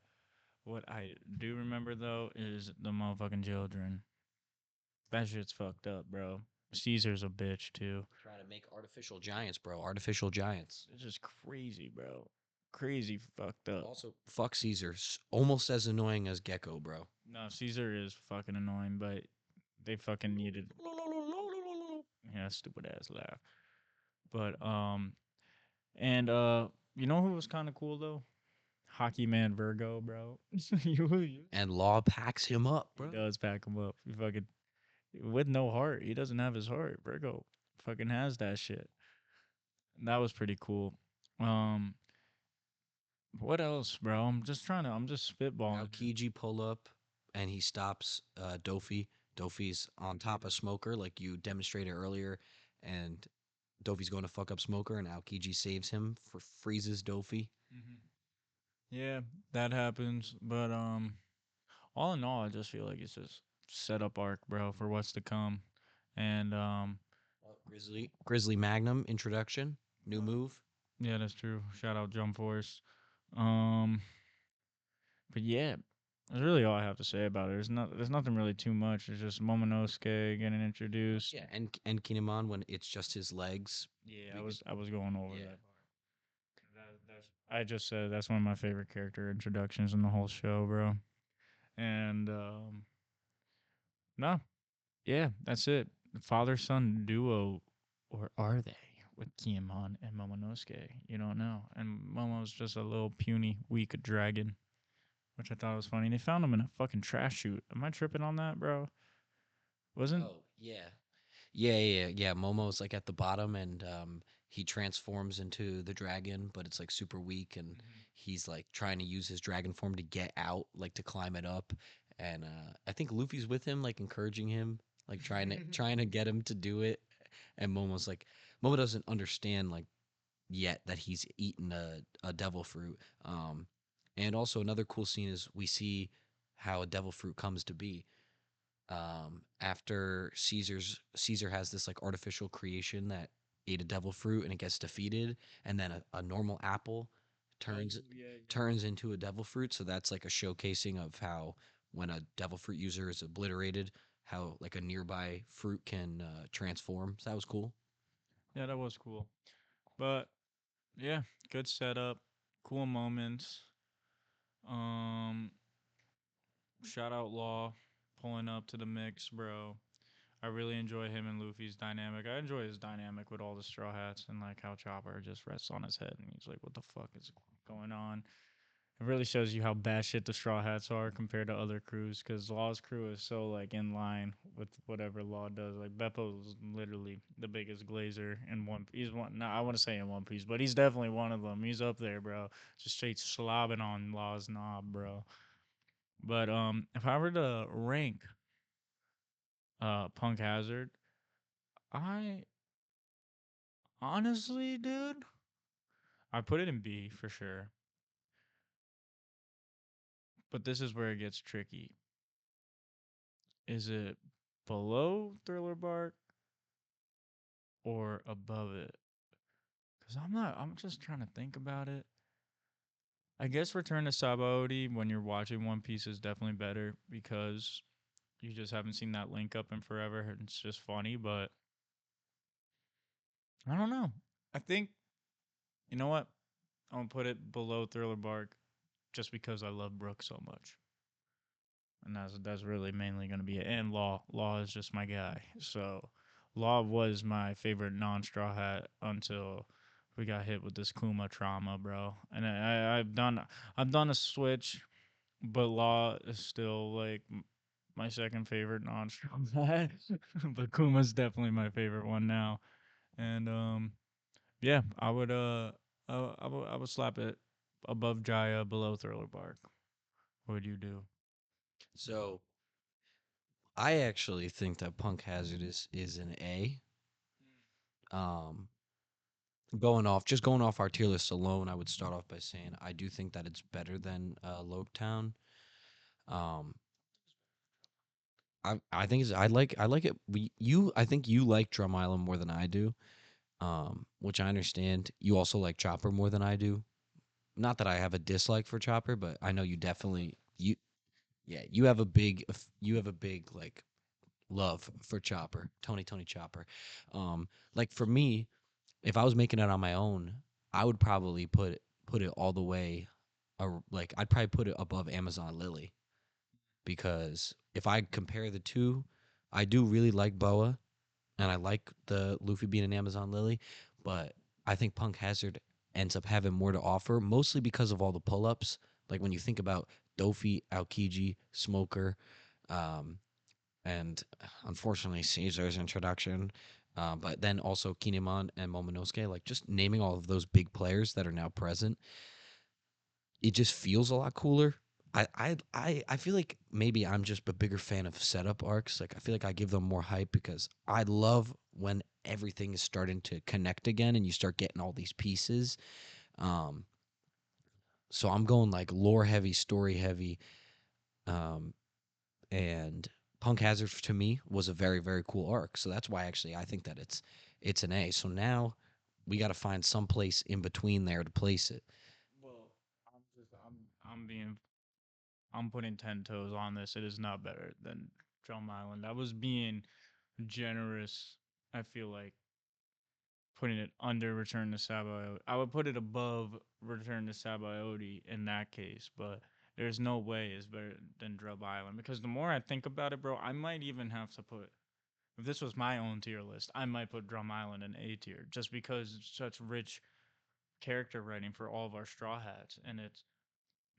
what I do remember though is the motherfucking children. That shit's fucked up, bro. Caesar's a bitch too. Trying to make artificial giants, bro. Artificial giants. It's just crazy, bro. Crazy fucked up. Also, fuck Caesar. Almost as annoying as Gecko, bro. No, Caesar is fucking annoying, but they fucking needed, yeah, stupid ass laugh. But and you know who was kind of cool though? Hockey man Virgo, bro. you, And Law packs him up, he bro. does pack him up. He fucking with no heart. He doesn't have his heart. Virgo fucking has that shit. That was pretty cool. Um, what else, bro? I'm just Now spitballing. Kiji pull up and he stops Dofi. Dofi's on top of Smoker, like you demonstrated earlier, and Dofi's going to fuck up Smoker, and Aokiji saves him for freezes Dofi. Mhm. Yeah, that happens. But all in all, I just feel like it's just set up arc, bro, for what's to come. And Grizzly Magnum introduction, new move. yeah, that's true. Shout out Jump Force. Um, but yeah, That's really all I have to say about it. There's nothing really too much. It's just Momonosuke getting introduced. Yeah, and Kinemon when it's just his legs. Yeah, We get I was going over yeah. that part. That's I just said that's one of my favorite character introductions in the whole show, bro. And no, yeah, that's it. Father son duo, or are they with Kiemon and Momonosuke? You don't know. And Momo's just a little puny, weak dragon, which I thought was funny. They found him in a fucking trash chute. Am I tripping on that, bro? Wasn't Oh yeah. Yeah. Momo's like at the bottom, and he transforms into the dragon, but it's like super weak, and he's like trying to use his dragon form to get out, like to climb it up. And I think Luffy's with him, like encouraging him, like trying to get him to do it. And Momo doesn't understand like yet that he's eaten a devil fruit. And also another cool scene is we see how a devil fruit comes to be. After Caesar has this like artificial creation that ate a devil fruit and it gets defeated, and then a normal apple turns turns into a devil fruit. So that's like a showcasing of how when a devil fruit user is obliterated, how like a nearby fruit can transform. So that was cool. yeah, that was cool. But yeah, good setup, cool moments. Um, shout out Law pulling up to the mix, bro. I really enjoy him and Luffy's dynamic. I enjoy his dynamic with all the straw hats and like how Chopper just rests on his head and he's like, "What the fuck is going on?" It really shows you how bad shit the straw hats are compared to other crews. Because Law's crew is so like in line with whatever Law does. Like Beppo's literally the biggest glazer in one. He's one. No, I want to say in One Piece, but he's definitely one of them. He's up there, bro. Just straight slobbing on Law's knob, bro. But if I were to rank Punk Hazard, I honestly, dude, I put it in B for sure. But this is where it gets tricky. Is it below Thriller Bark or above it? Because I'm not, I'm just trying to think about it. I guess Return to Sabaody when you're watching One Piece is definitely better because you just haven't seen that link up in forever. And it's just funny, but I don't know. I think, you know what? I'm going to put it below Thriller Bark just because I love Brooke so much. And that's really mainly going to be it. And Law is just my guy. So Law was my favorite non-straw hat until we got hit with this Kuma trauma, bro. And I've done a switch, but Law is still like my second favorite non-straw hat. But Kuma's definitely my favorite one now. And yeah, I would slap it above Jaya, below Thriller Bark. What would you do? So I actually think that Punk Hazard is an A. Um, going off our tier list alone, I would start off by saying I do think that it's better than Loketown. Um, I think I like it. I think you like Drum Island more than I do. Which I understand. You also like Chopper more than I do. Not that I have a dislike for Chopper, but I know you definitely you yeah you have a big like love for Chopper, Tony Chopper. Like for me, if I was making it on my own, I would probably put it all the way, like I'd probably put it above Amazon Lily because if I compare the two, I do really like Boa and I like the Luffy being an Amazon Lily, but I think Punk Hazard ends up having more to offer, mostly because of all the pull ups. Like when you think about Dofi, Aokiji, Smoker, um, and unfortunately Caesar's introduction. But then also Kinemon and Momonosuke, like just naming all of those big players that are now present, it just feels a lot cooler. I feel like maybe I'm just a bigger fan of setup arcs. Like I feel like I give them more hype because I love when everything is starting to connect again and you start getting all these pieces. Um, so I'm going like lore heavy, story heavy. Um, and Punk Hazard to me was a very cool arc. So that's why actually I think that it's an A. So now we got to find some place in between there to place it. Well, I'm just I'm being I'm putting 10 toes on this. It is not better than Drum Island. I was being generous. I feel like putting it under Return to Sabaody. I would put it above Return to Sabaody in that case, but there's no way it's better than Drum Island because the more I think about it, bro, I might even have to put. If this was my own tier list, I might put Drum Island in A tier just because it's such rich character writing for all of our Straw Hats, and it's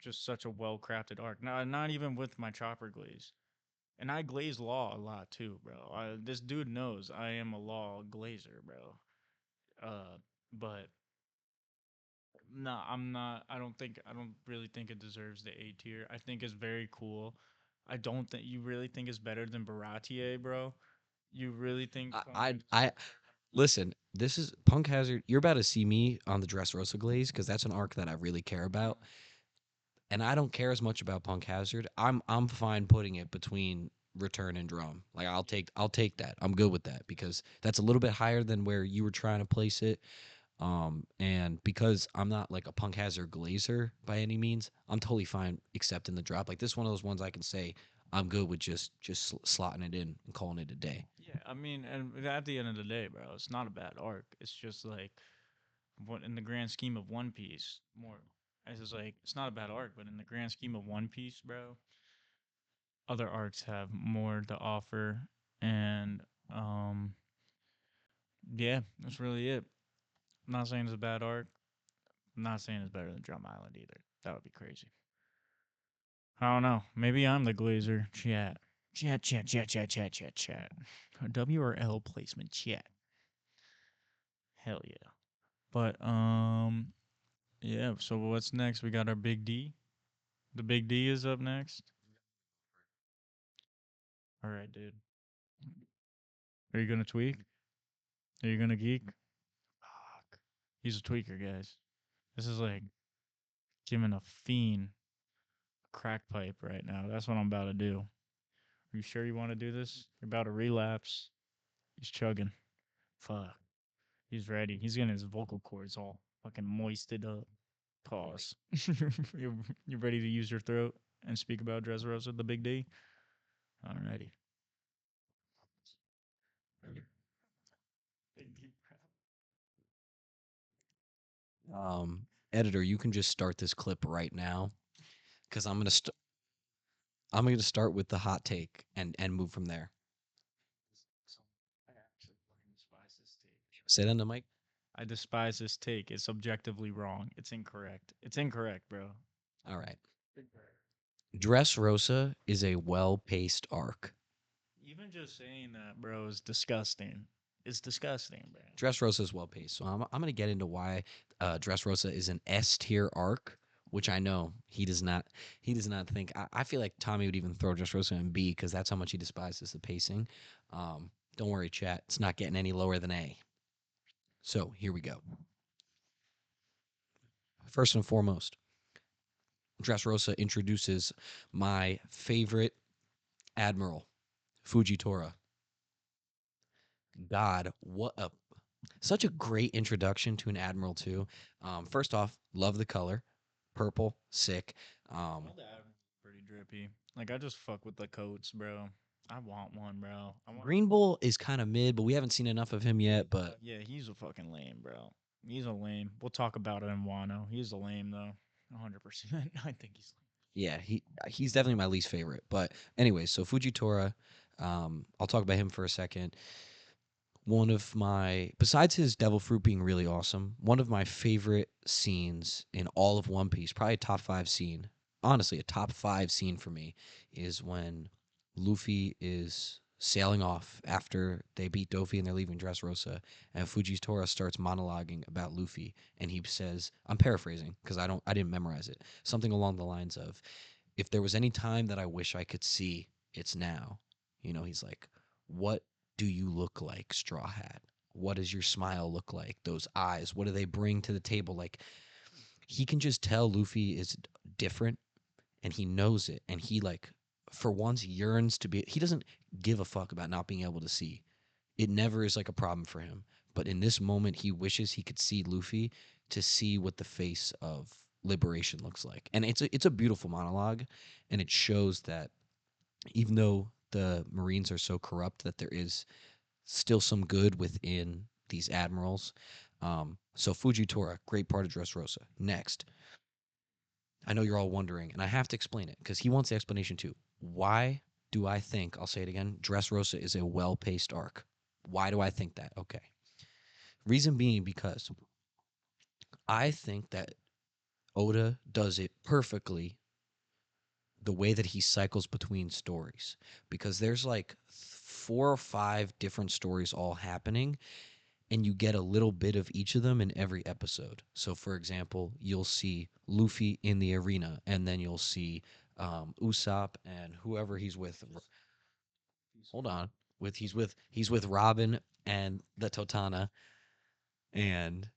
just such a well crafted arc. Now, not even with my chopper glaze. And I glaze Law a lot too, bro. This dude knows I am a Law glazer, bro. But no, I'm not. I don't think. I don't really think it deserves the A tier. I think it's very cool. I don't think you really think it's better than Baratier, bro. You really think? I listen. This is Punk Hazard. You're about to see me on the Dressrosa glaze because that's an arc that I really care about, and I don't care as much about Punk Hazard. I'm fine putting it between Return and Drum. Like I'll take that. I'm good with that because that's a little bit higher than where you were trying to place it. And because I'm not like a Punk Hazard glazer by any means, I'm totally fine accepting the drop. Like this is one of those ones I can say I'm good with just slotting it in and calling it a day. Yeah, I mean, and at the end of the day, bro, it's not a bad arc. It's just like what in the grand scheme of One Piece, more. It's just like it's not a bad arc, but in the grand scheme of One Piece, bro, other arcs have more to offer, and yeah, that's really it. I'm not saying it's a bad arc. I'm not saying it's better than Drum Island either. That would be crazy. I don't know. Maybe I'm the Glazer. Chat. Chat, chat, chat, chat, chat, chat, chat. W or L placement. Chat. Hell yeah. But yeah, so what's next? We got our Big D. The Big D is up next. All right, dude. Are you gonna tweak? Are you gonna geek? Fuck. He's a tweaker, guys. This is like giving a fiend a crack pipe right now. That's what I'm about to do. Are you sure you want to do this? You're about to relapse. He's chugging. Fuck. He's ready. He's getting his vocal cords all fucking moisted up. Pause. You ready to use your throat and speak about Dressrosa, the Big D? Alrighty. Editor, you can just start this clip right now because I'm gonna start with the hot take and move from there. I actually fucking despise this take. Say that in the mic. I despise this take. It's objectively wrong. It's incorrect. It's incorrect, bro. All right. Dressrosa is a well-paced arc. Even just saying that, bro, is disgusting. It's disgusting, bro. Dressrosa is well-paced, so I'm gonna get into why Dressrosa is an S tier arc, which I know he does not. He does not think. I feel like Tommy would even throw Dressrosa in B because that's how much he despises the pacing. Don't worry, chat. It's not getting any lower than A. So here we go. First and foremost, Dressrosa introduces my favorite admiral, Fujitora. God, what a such a great introduction to an admiral too. First off, love the color, purple, sick. Pretty drippy. Like I just fuck with the coats, bro. I want one, bro. I want. Green Bull is kind of mid, but we haven't seen enough of him yet. But Yeah, he's a fucking lame, bro. He's a lame. We'll talk about it in Wano. He's a lame though. 100%. I think he's yeah, he's definitely my least favorite. But anyway, so Fujitora, I'll talk about him for a second. One of my, besides his devil fruit being really awesome, one of my favorite scenes in all of One Piece, probably a top 5 scene, honestly a top 5 scene for me, is when Luffy is sailing off after they beat Dofi and they're leaving Dressrosa, and Fujitora starts monologuing about Luffy, and he says, I'm paraphrasing because I didn't memorize it, something along the lines of, if there was any time that I wish I could see, it's now. He's like, what do you look like, Straw Hat? What does your smile look like? Those eyes, what do they bring to the table? Like, he can just tell Luffy is different and he knows it. And he, like, for once yearns to be, he doesn't give a fuck about not being able to see. It never is like a problem for him. But in this moment, he wishes he could see Luffy to see what the face of liberation looks like. And it's a beautiful monologue, and it shows that even though the Marines are so corrupt, that there is still some good within these admirals. So Fujitora, great part of Dressrosa. Next, I know you're all wondering, and I have to explain it because he wants the explanation too. Why do I think, I'll say it again, Dressrosa is a well paced arc? Why do I think that? Okay. Reason being because I think that Oda does it perfectly the way that he cycles between stories, because there's like four or five different stories all happening, and you get a little bit of each of them in every episode. So, for example, you'll see Luffy in the arena, and then you'll see Usopp and whoever he's with. Hold on, he's with Robin and the Totana, and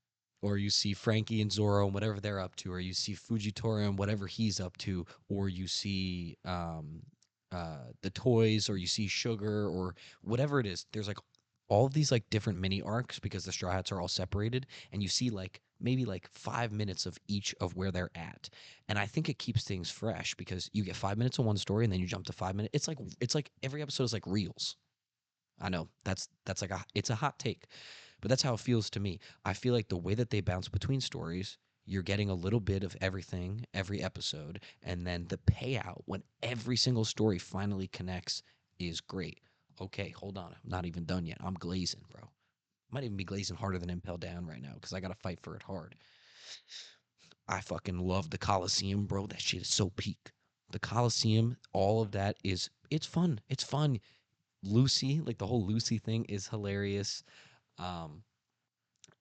or you see Frankie and Zoro and whatever they're up to, or you see Fujitora and whatever he's up to, or you see the toys, or you see Sugar, or whatever it is. There's like all of these like different mini arcs because the Straw Hats are all separated, and you see like maybe like 5 minutes of each of where they're at, and I think it keeps things fresh because you get 5 minutes of one story and then you jump to 5 minutes. It's like every episode is like reels. I know that's like it's a hot take, but that's how it feels to me. I feel like the way that they bounce between stories, you're getting a little bit of everything every episode, and then the payout when every single story finally connects is great. Okay, hold on. I'm not even done yet. I'm glazing, bro. Might even be glazing harder than Impel Down right now because I got to fight for it hard. I fucking love the Coliseum, bro. That shit is so peak. The Coliseum, all of that it's fun. It's fun. Lucy, like the whole Lucy thing is hilarious. Um,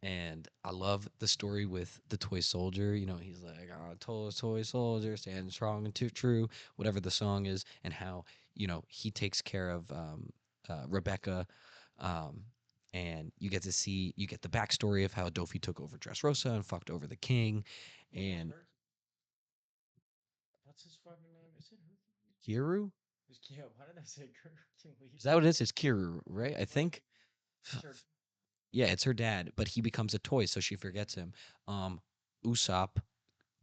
and I love the story with the toy soldier. You know, he's like, "Oh, toy soldier, stand strong and true," whatever the song is, and how he takes care of Rebecca, um, and you get the backstory of how Dofi took over Dressrosa and fucked over the king, and What's his fucking name? Is it Kiru. Yeah, why did I say Hercules? Is that what it is? It's Kiru, right? I think. Sure. Yeah, it's her dad, but he becomes a toy, so she forgets him. Usopp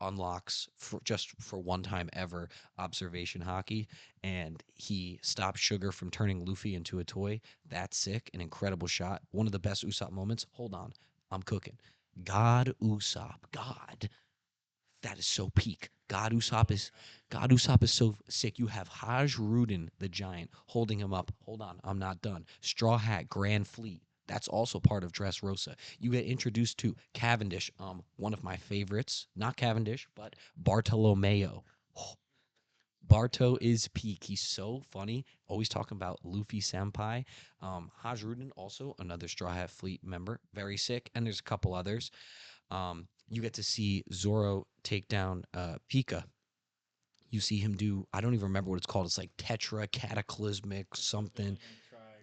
unlocks for just for one time ever observation hockey, and he stops Sugar from turning Luffy into a toy. That's sick, an incredible shot, one of the best Usopp moments. Hold on, I'm cooking. God Usopp, God, that is so peak. God Usopp is so sick. You have Haj Rudin, the giant, holding him up. Hold on, I'm not done. Straw Hat, Grand Fleet. That's also part of Dressrosa. You get introduced to Cavendish, one of my favorites. Not Cavendish, but Bartolomeo. Oh, Barto is peak. He's so funny. Always talking about Luffy Senpai. Haj Rudin, also another Straw Hat Fleet member. Very sick. And there's a couple others. You get to see Zoro take down Pika. You see him do, I don't even remember what it's called. It's like tetra cataclysmic something.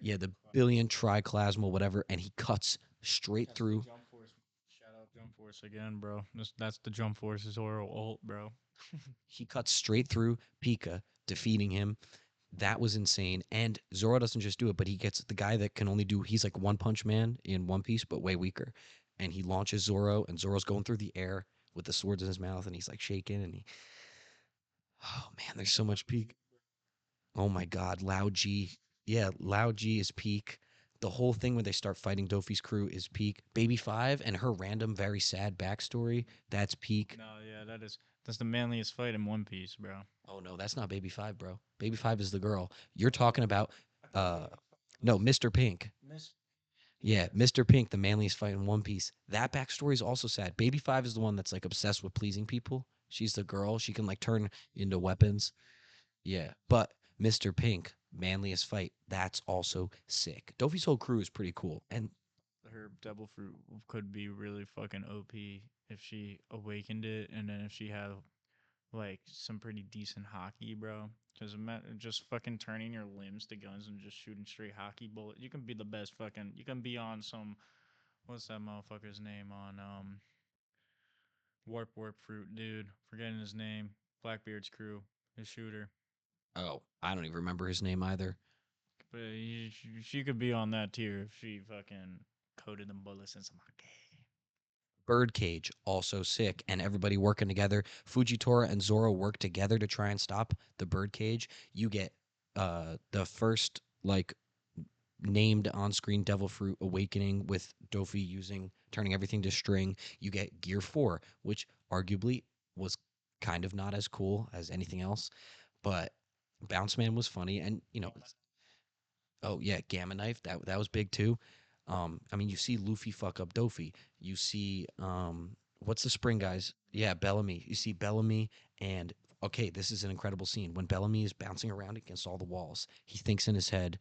Yeah, the billion triclasmal whatever, and he cuts straight That's the through. jump force. Shout out jump force again, bro. That's the jump force's oral ult, bro. He cuts straight through Pika, defeating him. That was insane. And Zoro doesn't just do it, but he gets the guy that can only do. He's like One Punch Man in One Piece, but way weaker. And he launches Zoro, and Zoro's going through the air with the swords in his mouth, and he's like shaking, and he. Oh man, there's so much peak. Oh my God, Lao G. Yeah, Lao G is peak. The whole thing when they start fighting Dofi's crew is peak. Baby Five and her random, very sad backstory, that's peak. No, yeah, that's the manliest fight in One Piece, bro. Oh no, that's not Baby Five, bro. Baby Five is the girl. You're talking about uh no, Mr. Pink. Miss. Yeah, Mr. Pink, the manliest fight in One Piece. That backstory is also sad. Baby Five is the one that's like obsessed with pleasing people. She's the girl. She can like turn into weapons. Yeah, but Mr. Pink, manliest fight, that's also sick. Dofi's whole crew is pretty cool. And Her devil fruit could be really fucking OP if she awakened it, and then if she had like some pretty decent hockey, bro. Because just fucking turning your limbs to guns and just shooting straight hockey bullet, you can be the best fucking. You can be on some. What's that motherfucker's name on Warp Fruit, dude? Forgetting his name. Blackbeard's crew, his shooter. oh, I don't even remember his name either. But she could be on that tier if she fucking coated them bullets in some hockey. Birdcage, also sick, and everybody working together. Fujitora and Zoro work together to try and stop the birdcage. You get the first like named on-screen Devil Fruit Awakening with Dofi using turning everything to string. You get Gear 4, which arguably was kind of not as cool as anything else, but Bounce Man was funny, and oh yeah, Gamma Knife, that was big too. I mean, you see Luffy fuck up Dofi. You see what's the spring guys? Yeah, Bellamy. You see Bellamy, and okay, this is an incredible scene when Bellamy is bouncing around against all the walls. He thinks in his head,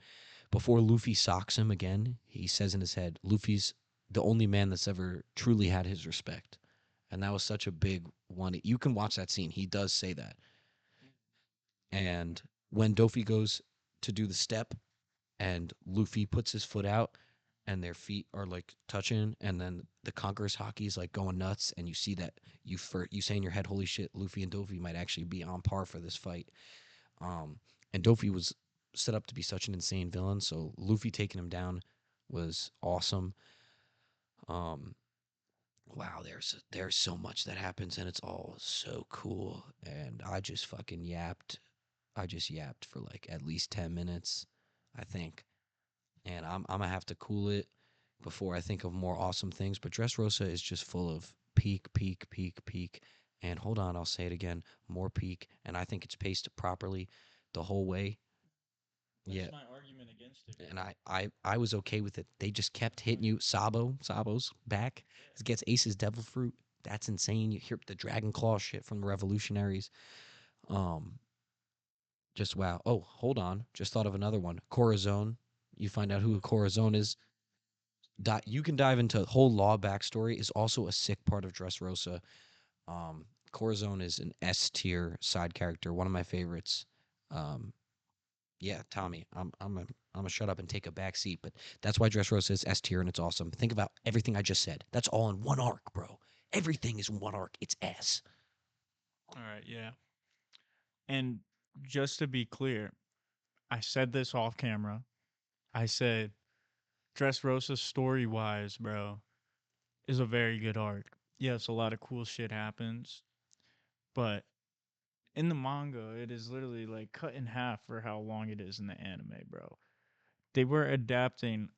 before Luffy socks him again, he says in his head, Luffy's the only man that's ever truly had his respect. And that was such a big one. You can watch that scene. He does say that. And when Dofi goes to do the step and Luffy puts his foot out and their feet are like touching, and then the Conqueror's hockey is like going nuts, and you see that you say in your head, holy shit, Luffy and Dofi might actually be on par for this fight. um and Dofi was set up to be such an insane villain, so Luffy taking him down was awesome. um wow, there's so much that happens, and it's all so cool, and I just yapped for like at least 10 minutes, I think. And I'm gonna have to cool it before I think of more awesome things. But Dressrosa is just full of peak, peak, peak, peak. And hold on, I'll say it again, more peak. And I think it's paced properly the whole way. Yeah, That's my argument against it, and bro. I was okay with it. They just kept hitting you. Sabo's back. He gets Ace's Devil Fruit. That's insane. You hear the Dragon Claw shit from the Revolutionaries. Um, just wow. Oh, hold on. Just thought of another one. Corazon. You find out who Corazon is. You can dive into whole law backstory. Is also a sick part of Dressrosa. Corazon is an S tier side character, one of my favorites. Um, yeah, Tommy, I'm a shut up and take a back seat, but that's why Dressrosa is S tier and it's awesome. Think about everything I just said. That's all in one arc, bro. Everything is one arc. It's S. All right, yeah. And just to be clear, I said this off camera. I said Dressrosa story wise, bro, is a very good arc. Yes, a lot of cool shit happens, but in the manga, it is literally like cut in half for how long it is in the anime, bro. They were adapting,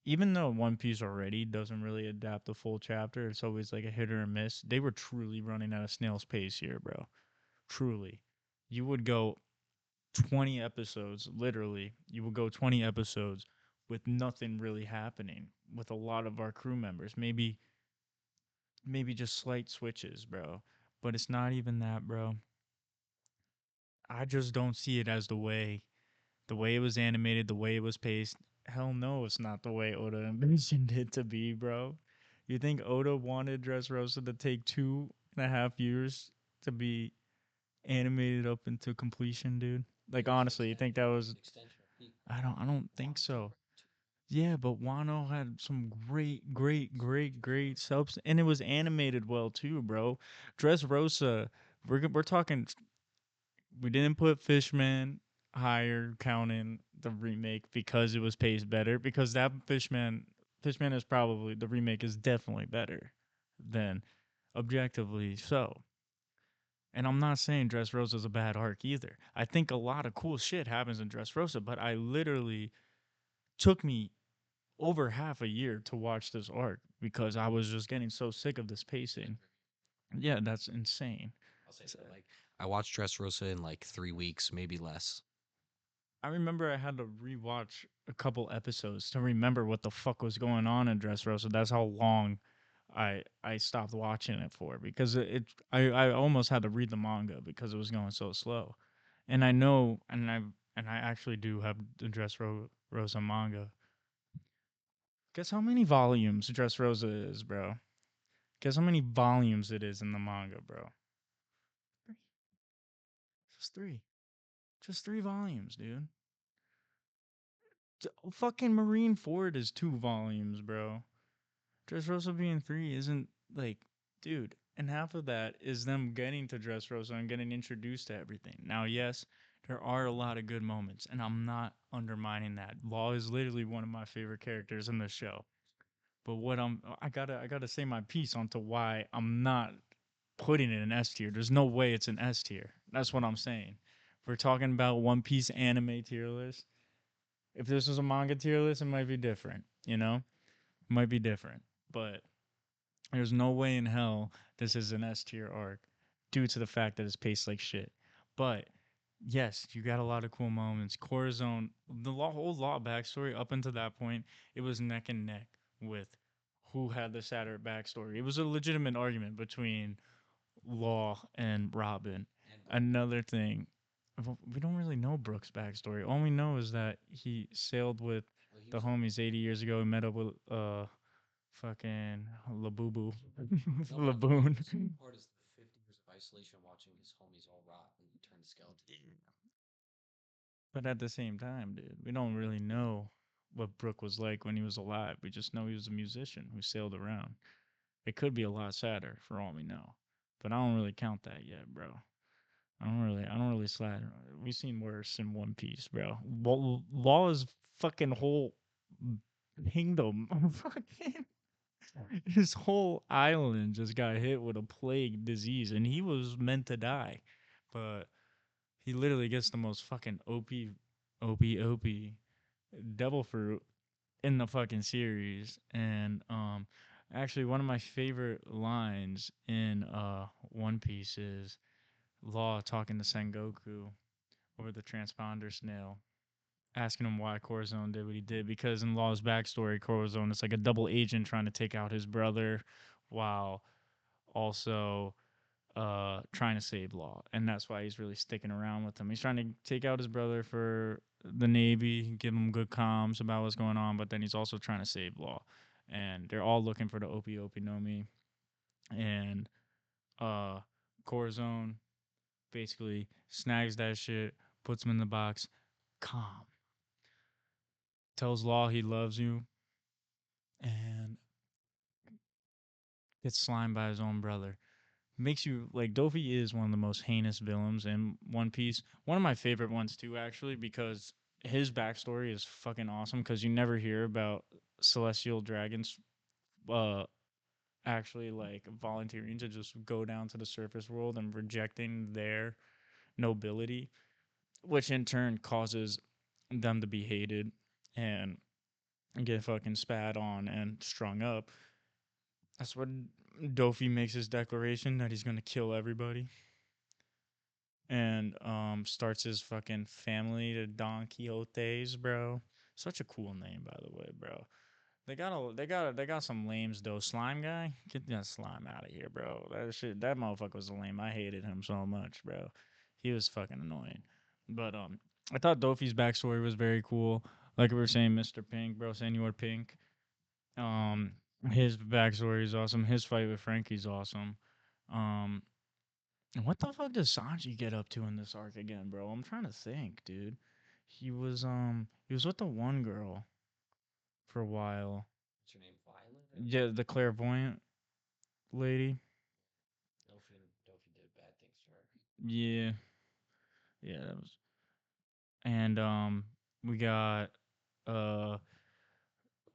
even though One Piece already doesn't really adapt the full chapter, it's always like a hit or a miss. They were truly running at a snail's pace here, bro. Truly. You would go 20 episodes, literally, you would go 20 episodes with nothing really happening with a lot of our crew members. Maybe just slight switches, bro. But it's not even that, bro. I just don't see it as the way it was animated, the way it was paced. Hell no, it's not the way Oda envisioned it to be, bro. You think Oda wanted Dressrosa to take 2.5 years to be animated up into completion, dude? Like honestly, you think that was? I don't think so. Yeah, but Wano had some great, great, great, great subs, and it was animated well too, bro. Dressrosa, we're talking. We didn't put Fishman higher, counting the remake because it was paced better. Because that Fishman is probably the remake is definitely better than objectively so. And I'm not saying Dressrosa is a bad arc either. I think a lot of cool shit happens in Dressrosa, but I literally took me over half a year to watch this arc because I was just getting so sick of this pacing. Yeah, that's insane. I'll say that. Like I watched Dressrosa in like 3 weeks, maybe less. I remember I had to rewatch a couple episodes to remember what the fuck was going on in Dressrosa. That's how long I stopped watching it for because I almost had to read the manga because it was going so slow. And I know and I actually do have the Dressrosa manga. Guess how many volumes Dressrosa is, bro? Guess how many volumes it is in the manga, bro? Three. Just three. Just 3 volumes, dude. Fucking Marine Ford is 2 volumes, bro. Dressrosa being three isn't like, dude. And half of that is them getting to Dressrosa and getting introduced to everything. Now, yes, there are a lot of good moments, and I'm not undermining that. Law is literally one of my favorite characters in the show. But what I gotta say my piece onto why I'm not putting it in S tier. There's no way it's an S tier. That's what I'm saying. If we're talking about One Piece anime tier list, if this was a manga tier list, it might be different. It might be different. But there's no way in hell this is an S tier arc due to the fact that it's paced like shit. But yes, you got a lot of cool moments. Corazon, whole law backstory up until that point, it was neck and neck with who had the sadder backstory. It was a legitimate argument between Law and Robin. Another thing, we don't really know Brooks' backstory. All we know is that he sailed with the homies 80 years ago and met up with fucking Labubu. Laboon. Part is the 50 years of isolation watching his homies all rot and turn to skeleton. But at the same time, dude, we don't really know what Brooke was like when he was alive. We just know he was a musician who sailed around. It could be a lot sadder for all we know. But I don't really count that yet, bro. I don't really slide. We've seen worse in One Piece, bro. Law's fucking whole kingdom, fucking his whole island just got hit with a plague disease, and he was meant to die, but he literally gets the most fucking OP devil fruit in the fucking series, and actually one of my favorite lines in One Piece is Law talking to Sengoku over the transponder snail, asking him why Corazon did what he did. Because in Law's backstory, Corazon is like a double agent trying to take out his brother while also trying to save Law. And that's why he's really sticking around with him. He's trying to take out his brother for the Navy, give him good comms about what's going on, but then he's also trying to save Law. And they're all looking for the Opie Opie no Mi. And uh Corazon basically snags that shit, puts him in the box, calm, tells Law he loves you, and gets slimed by his own brother. Makes you like Dofi is one of the most heinous villains in One Piece. One of my favorite ones too, actually, because his backstory is fucking awesome. Because you never hear about celestial dragons, uh, actually like volunteering to just go down to the surface world and rejecting their nobility, which in turn causes them to be hated and get fucking spat on and strung up. That's when Dofi makes his declaration that he's gonna kill everybody and starts his fucking family to Don Quixotes, bro. Such a cool name, by the way, bro. They got some lames though. Slime guy, get that slime out of here, bro. That motherfucker was a lame. I hated him so much, bro. He was fucking annoying. But I thought Dofi's backstory was very cool. Like we were saying, Mr. Pink, bro, Senor Pink. Um, his backstory is awesome. His fight with Frankie's awesome. Um, and what the fuck does Sanji get up to in this arc again, bro? I'm trying to think, dude. He was with the one girl for a while. What's her name? Violet? Yeah, the clairvoyant lady. Dofi did bad things to her. Yeah, yeah, that was. And we got uh,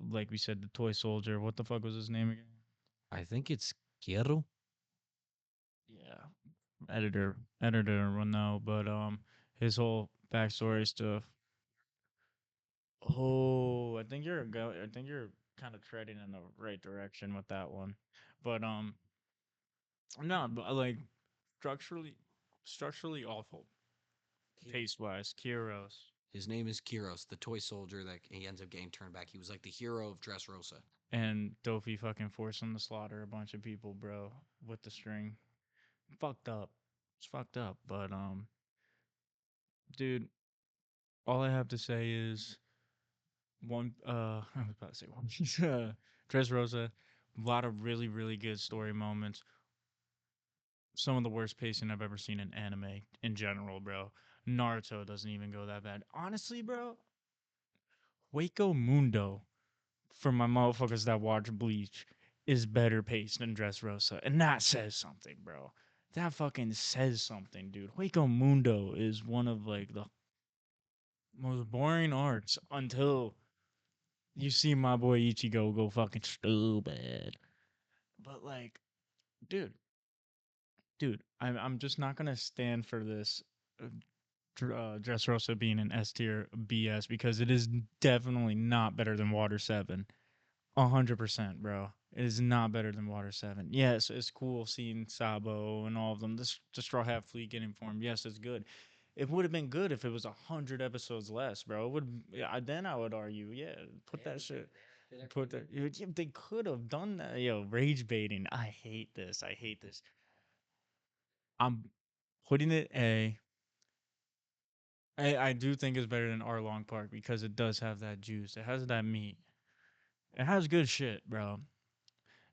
like we said, the toy soldier. What the fuck was his name again? I think it's Quiero. Yeah, editor will know, but his whole backstory stuff. Oh, I think you're kind of treading in the right direction with that one, but no, but like structurally, structurally awful. Taste wise, Kyros His name is Kiros, the toy soldier that he ends up getting turned back. He was like the hero of Dressrosa. and Dofi fucking forced him to slaughter a bunch of people, bro, with the string. Fucked up. It's fucked up, but dude, all I have to say is one. I was about to say One Piece. Dressrosa, a lot of really good story moments. Some of the worst pacing I've ever seen in anime in general, bro. Naruto doesn't even go that bad. Honestly, bro, Waco Mundo, for my motherfuckers that watch Bleach, is better paced than Dressrosa. And that says something, bro. That fucking says something, dude. Waco Mundo is one of like the most boring arcs until you see my boy Ichigo go fucking stupid. But like, dude, I'm just not gonna stand for this uh, Dressrosa being an S tier BS because it is definitely not better than Water 7. 100%, bro. It is not better than Water 7. Yes, it's cool seeing Sabo and all of them. This the Straw Hat Fleet getting formed. Yes, it's good. It would have been good if it was 100 episodes less, bro. It would. Yeah, then I would argue, yeah, put that shit. Put that. Yeah, they could have done that. Yo, rage baiting. I hate this. I hate this. I'm putting it A. I do think it's better than Arlong Park because it does have that juice. It has that meat. It has good shit, bro.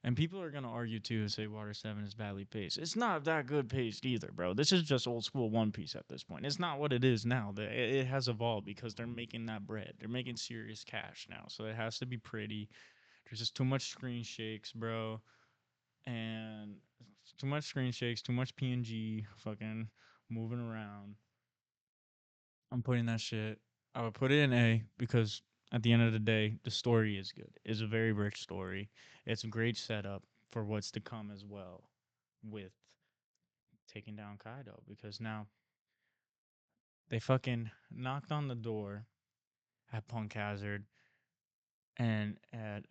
And people are gonna argue too and say Water 7 is badly paced. It's not that good paced either, bro. This is just old school One Piece at this point. It's not what it is now. It has evolved because they're making that bread. They're making serious cash now. So it has to be pretty. There's just too much screen shakes, bro. And too much screen shakes, too much PNG fucking moving around. I'm putting that shit. I would put it in A because at the end of the day, the story is good. It's a very rich story. It's a great setup for what's to come as well with taking down Kaido because now they fucking knocked on the door at Punk Hazard and at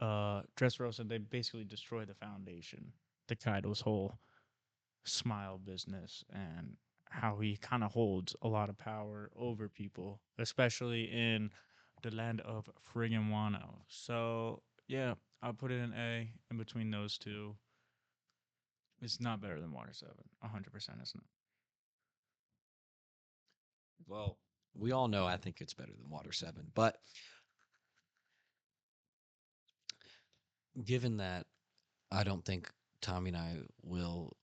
Dressrosa. They basically destroyed the foundation to Kaido's whole smile business and how he kind of holds a lot of power over people, especially in the land of friggin' Wano. So yeah, I'll put it in A in between those two. It's not better than Water 7. 100% it's not. Well, we all know I think it's better than Water 7, but given that I don't think Tommy and I will,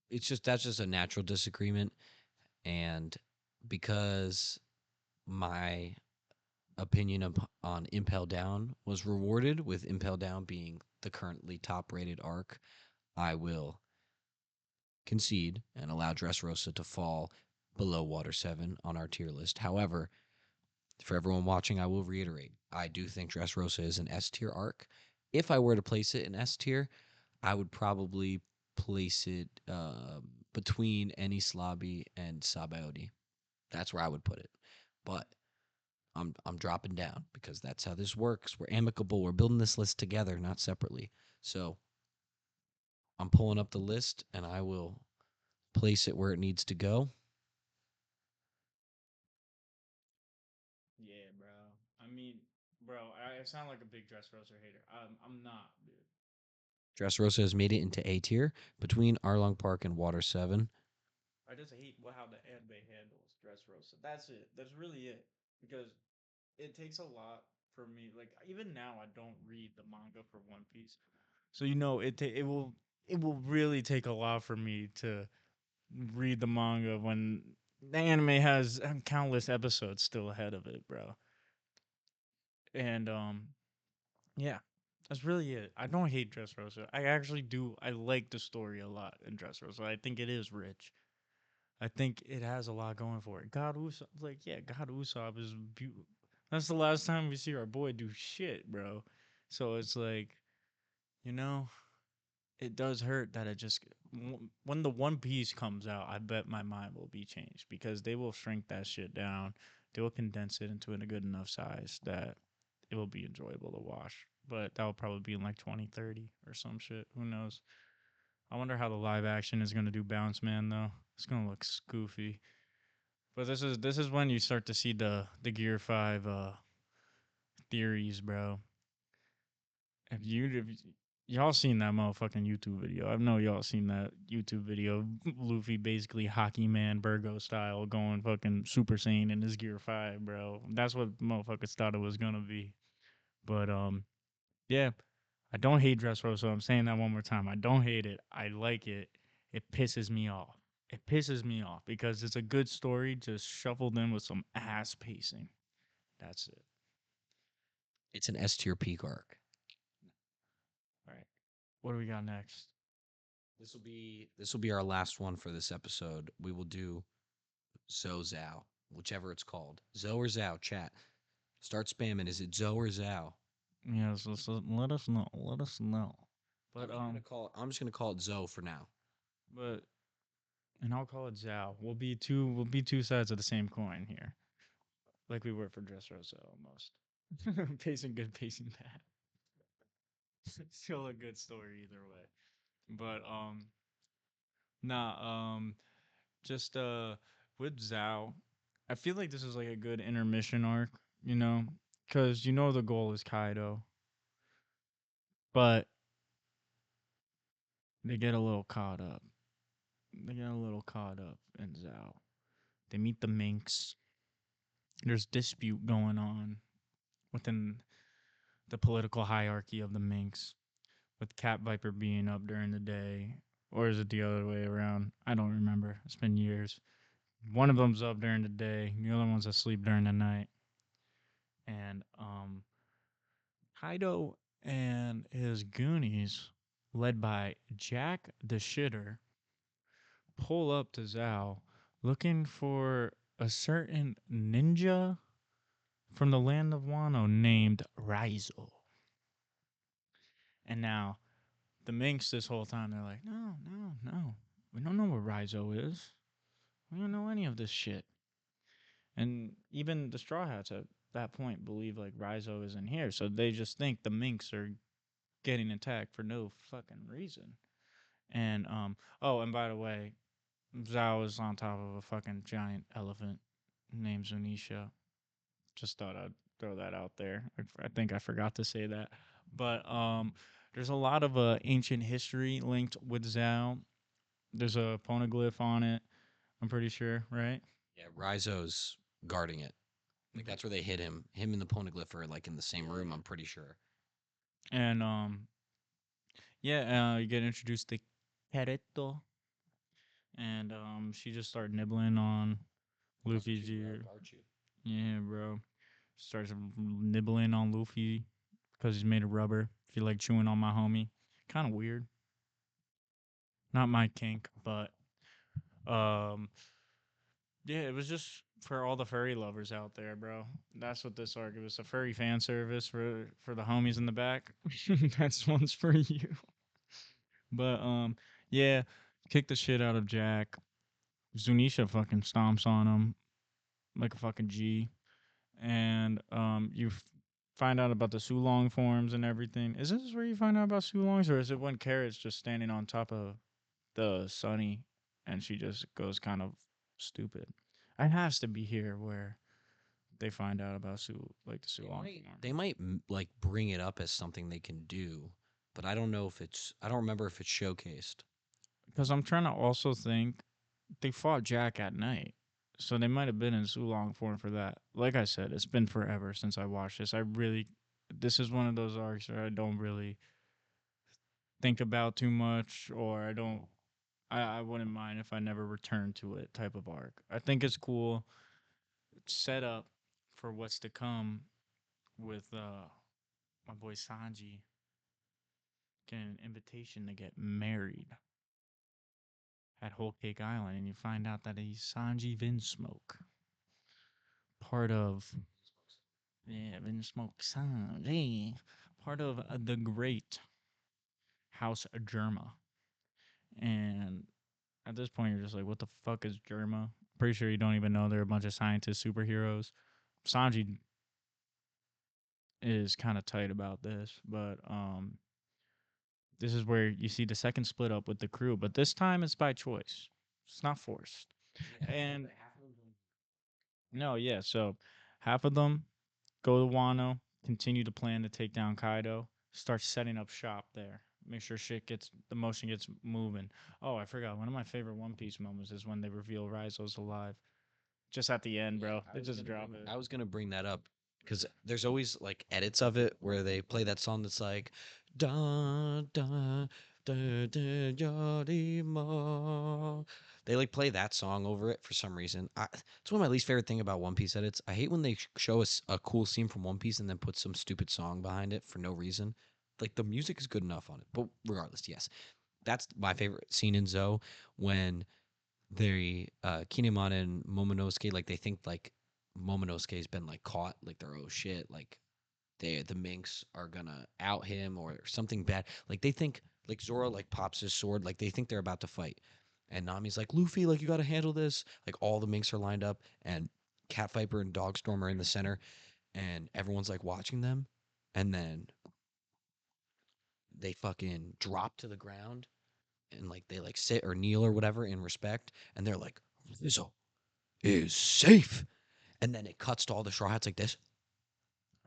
it's just that's just a natural disagreement. And because my opinion on Impel Down was rewarded with Impel Down being the currently top rated arc, I will concede and allow Dressrosa to fall below Water 7 on our tier list. However, for everyone watching, I will reiterate I do think Dressrosa is an S tier arc. If I were to place it in S tier, I would probably place it between Enies Lobby and Sabaody. That's where I would put it. But I'm dropping down because that's how this works. We're amicable. We're building this list together, not separately. So I'm pulling up the list and I will place it where it needs to go. Yeah, bro. I mean, bro, I sound like a big Dressrosa hater. I'm not, dude. Dressrosa has made it into A tier between Arlong Park and Water 7. I just hate how the anime handles Dressrosa. That's it. That's really it. Because it takes a lot for me. Like even now, I don't read the manga for One Piece, so it will really take a lot for me to read the manga when the anime has countless episodes still ahead of it, bro. And yeah, that's really it. I don't hate Dressrosa. I actually do. I like the story a lot in Dressrosa. I think it is rich. I think it has a lot going for it. God Usopp, like yeah, God Usopp is beautiful. That's the last time we see our boy do shit, bro. So it's like, you know, it does hurt that it just when the One Piece comes out, I bet my mind will be changed because they will shrink that shit down. They will condense it into a good enough size that it will be enjoyable to watch. But that will probably be in like 2030 or some shit. Who knows? I wonder how the live action is gonna do Bounce Man though. It's gonna look goofy. But this is when you start to see the Gear 5 theories, bro. If y'all seen that motherfucking YouTube video. I know y'all seen that YouTube video. Luffy basically hockey man Virgo style going fucking Super Saiyan in his Gear 5, bro. That's what motherfuckers thought it was gonna be. But yeah. I don't hate Dressrosa. So I'm saying that one more time. I don't hate it. I like it. It pisses me off. It pisses me off because it's a good story just shuffled in with some ass pacing. That's it. It's an S tier peak arc. All right. What do we got next? This will be our last one for this episode. We will do Zo Zhao, whichever it's called. Zo or Zhao, chat. Start spamming. Is it Zo or Zhao? Yes, let us know. Let us know. But I'm just gonna call it Zoe for now. but and I'll call it Zhao. We'll be two sides of the same coin here, like we were for Dressrosa almost. Pacing good, pacing bad. Still a good story either way. But nah, just with Zhao, I feel like this is like a good intermission arc, you know, because the goal is Kaido, but they get a little caught up. They get a little caught up in Zhao. They meet the Minks. There's dispute going on within the political hierarchy of the Minks, with Cat Viper being up during the day, or is it the other way around? I don't remember. It's been years. One of them's up during the day, the other one's asleep during the night. And Kaido and his Goonies, led by Jack the Shitter, pull up to Zhao looking for a certain ninja from the land of Wano named Raizo. And now the Minks this whole time, they're like, no, no, no. We don't know what Raizo is. We don't know any of this shit. And even the Straw Hats at that point believe like Raizo isn't here. So they just think the Minks are getting attacked for no fucking reason. And oh, and by the way, Zhao is on top of a fucking giant elephant named Zunisha. Just thought I'd throw that out there. I think I forgot to say that. But there's a lot of ancient history linked with Zhao. There's a poneglyph on it. I'm pretty sure, right? Yeah, Rizo's guarding it. Like that's where they hid him. Him and the Poneglyph are like in the same room. I'm pretty sure. And yeah, you get introduced to Kereto, and she just started nibbling on Luffy's ear. Yeah, bro. Starts nibbling on Luffy because he's made of rubber. Feel like chewing on my homie. Kind of weird. Not my kink, but um, yeah, it was just for all the furry lovers out there, bro. That's what this arc. It was a furry fan service for the homies in the back. That's one's for you. But yeah, kick the shit out of Jack. Zunisha fucking stomps on him like a fucking G. And you find out about the Sulong forms and everything. Is this where you find out about Sulongs, or is it when Carrot's just standing on top of the Sunny and she just goes kind of stupid? It has to be here where they find out about like the Sulong form. They might like bring it up as something they can do, but I don't know if it's. I don't remember if it's showcased. Because I'm trying to also think they fought Jack at night. So they might have been in Sulong form for that. Like I said, it's been forever since I watched this. This is one of those arcs where I don't really think about too much, or I wouldn't mind if I never return to it type of arc. I think it's cool. It's set up for what's to come with my boy Sanji getting an invitation to get married at Whole Cake Island, and you find out that he's Sanji Vinsmoke, part of Vinsmoke Sanji, part of the great House Germa. And at this point, you're just like, what the fuck is Germa? Pretty sure you don't even know they're a bunch of scientist superheroes. Sanji is kind of tight about this, but this is where you see the second split up with the crew, but this time it's by choice. It's not forced. And no, yeah, so half of them go to Wano, continue to plan to take down Kaido, start setting up shop there. Make sure the motion gets moving. Oh, I forgot. One of my favorite One Piece moments is when they reveal Raizo's alive. Just at the end, bro. They just drop it. I was gonna bring that up because there's always like edits of it where they play that song that's like da da da da ya di ma. They like play that song over it for some reason. It's one of my least favorite thing about One Piece edits. I hate when they show us a cool scene from One Piece and then put some stupid song behind it for no reason. Like the music is good enough on it, but regardless, yes, that's my favorite scene in Zoe when they Kinemon and Momonosuke like they think like Momonosuke's been like caught like they're oh shit like the minks are gonna out him or something bad. Like they think like Zoro like pops his sword, like they think they're about to fight. And Nami's like, Luffy, like you gotta handle this. Like all the minks are lined up and Cat Viper and Dogstorm are in the center and everyone's like watching them. And then they fucking drop to the ground and like they like sit or kneel or whatever in respect. And they're like, Rizzo is safe. And then it cuts to all the straw hats like this.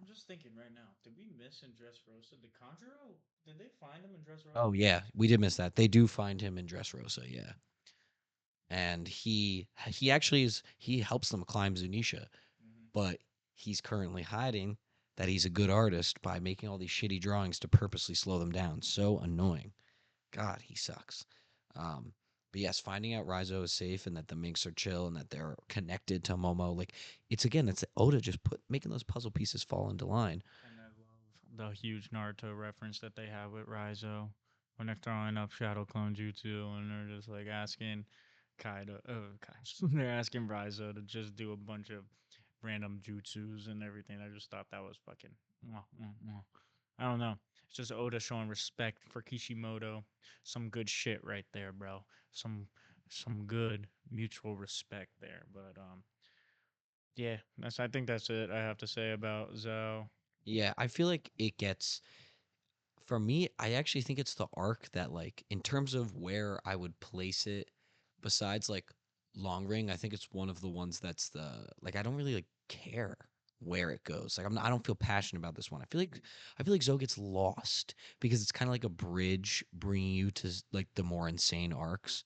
I'm just thinking right now. Did we miss in Dressrosa? Did Conjuro? Did they find him in Oh Dressrosa? yeah, we did miss that. They do find him in Dressrosa, yeah. And he actually is he helps them climb Zunisha, Mm-hmm. but he's currently hiding that he's a good artist by making all these shitty drawings to purposely slow them down. So annoying. God, he sucks. Um, but yes, finding out Rizo is safe and that the minks are chill and that they're connected to Momo, like it's again, it's Oda just put making those puzzle pieces fall into line. And I love the huge Naruto reference that they have with Raizo when they're throwing up Shadow Clone Jutsu and they're just like asking Kaido, they're asking Raizo to just do a bunch of random jutsus and everything. I just thought that was fucking. Mwah, mwah, mwah. I don't know. It's just Oda showing respect for Kishimoto. Some good shit right there, bro. Some good mutual respect there. But yeah, I think that's it. I have to say about Zhao. Yeah, I feel like it gets for me, I actually think it's the arc that like in terms of where I would place it besides like Long Ring, I think it's one of the ones that's the like I don't really like care where it goes. Like I don't feel passionate about this one. I feel like Zoe gets lost because it's kind of like a bridge bringing you to like the more insane arcs.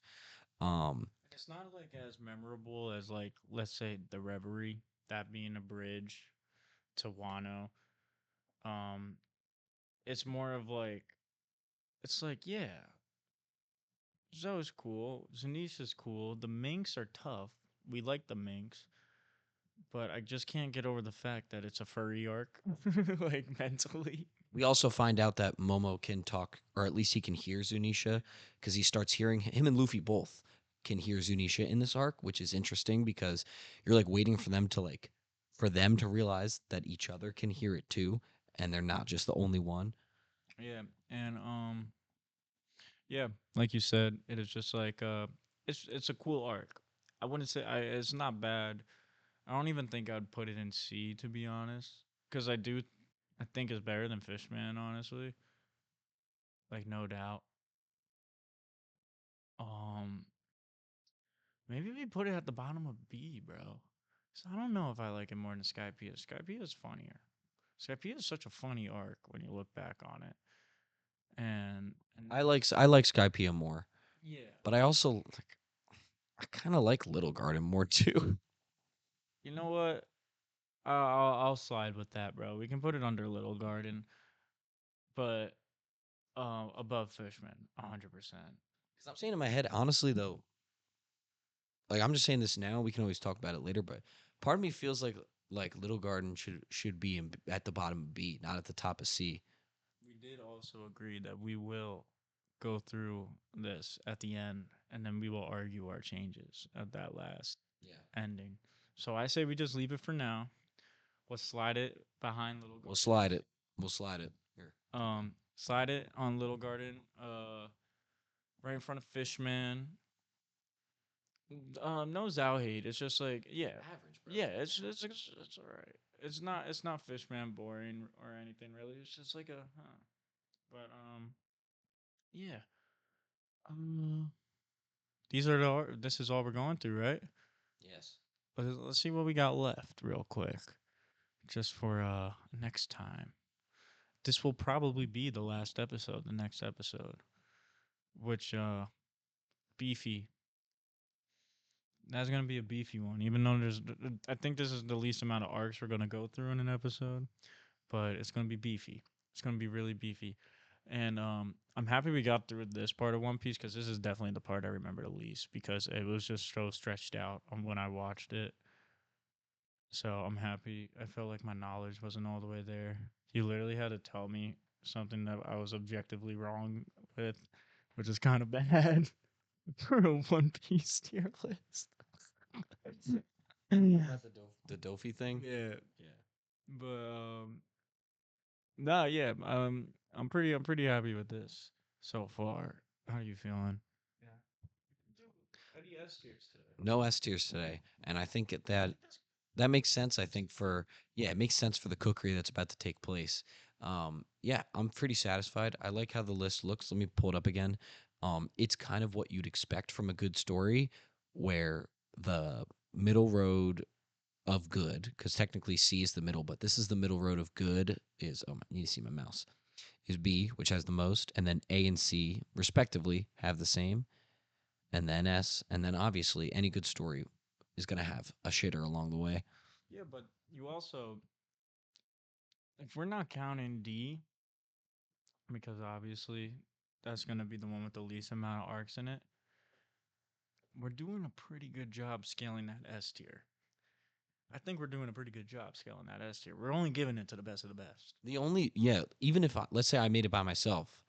Um It's not like as memorable as like let's say the Reverie, that being a bridge to Wano. Um, it's more of like it's like yeah, Zoe's cool, Zanisha's cool. The Minks are tough. We like the Minks, but I just can't get over the fact that it's a furry arc, like mentally. we also find out that Momo can talk, or at least he can hear Zunisha, because he starts hearing him and Luffy both can hear Zunisha in this arc, which is interesting because you're like waiting for them to like for them to realize that each other can hear it too, and they're not just the only one. Yeah, and yeah, like you said, it is just like it's a cool arc. I wouldn't say it's not bad. I don't even think I'd put it in C to be honest, because I think it's better than Fishman honestly, like no doubt. Um, maybe we put it at the bottom of B, bro. So I don't know if I like it more than Skypiea. Skypiea is funnier. Skypiea is such a funny arc when you look back on it, and I like Skypiea more, yeah, but I also like I kind of like Little Garden more too. you know what? I'll slide with that, bro. We can put it under Little Garden, but above Fishman, 100%. Because I'm saying in my head, honestly though, like I'm just saying this now. We can always talk about it later, but part of me feels like Little Garden should be at the bottom of B, not at the top of C. We did also agree that we will go through this at the end, and then we will argue our changes at that last Yeah, ending. So I say we just leave it for now. We'll slide it behind Little we'll Garden. slide it. We'll slide it. Here, take mine. Slide it on Little Garden. Right in front of Fishman. No Zao hate. It's just like yeah, Average, bro. yeah. It's all right. It's not Fishman boring or anything really. It's just like a huh. But yeah. Um, these are this is all we're going through, right? Yes. Let's see what we got left real quick, just for next time. This will probably be the last episode, the next episode, which beefy. That's gonna be a beefy one, even though I think this is the least amount of arcs we're gonna go through in an episode, but it's gonna be beefy. It's gonna be really beefy, and I'm happy we got through this part of One Piece because this is definitely the part I remember the least because it was just so stretched out on when I watched it. So I'm happy. I felt like my knowledge wasn't all the way there. You literally had to tell me something that I was objectively wrong with, which is kind of bad for a One Piece tier list. About the Dofi thing. Yeah, Yeah. but Nah, yeah. I'm pretty happy with this so far. How you feeling? Any S tiers today? No S tiers today, and I think that makes sense. I think for yeah, it makes sense for the cookery that's about to take place. Yeah, I'm pretty satisfied. I like how the list looks. Let me pull it up again. It's kind of what you'd expect from a good story, where the middle road of good, because technically C is the middle, but this is the middle road of good. Is I need to see my mouse. Is B, which has the most, and then A and C respectively have the same, and then S, and then obviously any good story is gonna have a shitter along the way. Yeah, but you also, if we're not counting D, because obviously that's gonna be the one with the least amount of arcs in it, we're doing a pretty good job scaling that S tier. I think we're doing a pretty good job scaling that S tier. We're only giving it to the best of the best. The only yeah, even if let's say I made it by myself,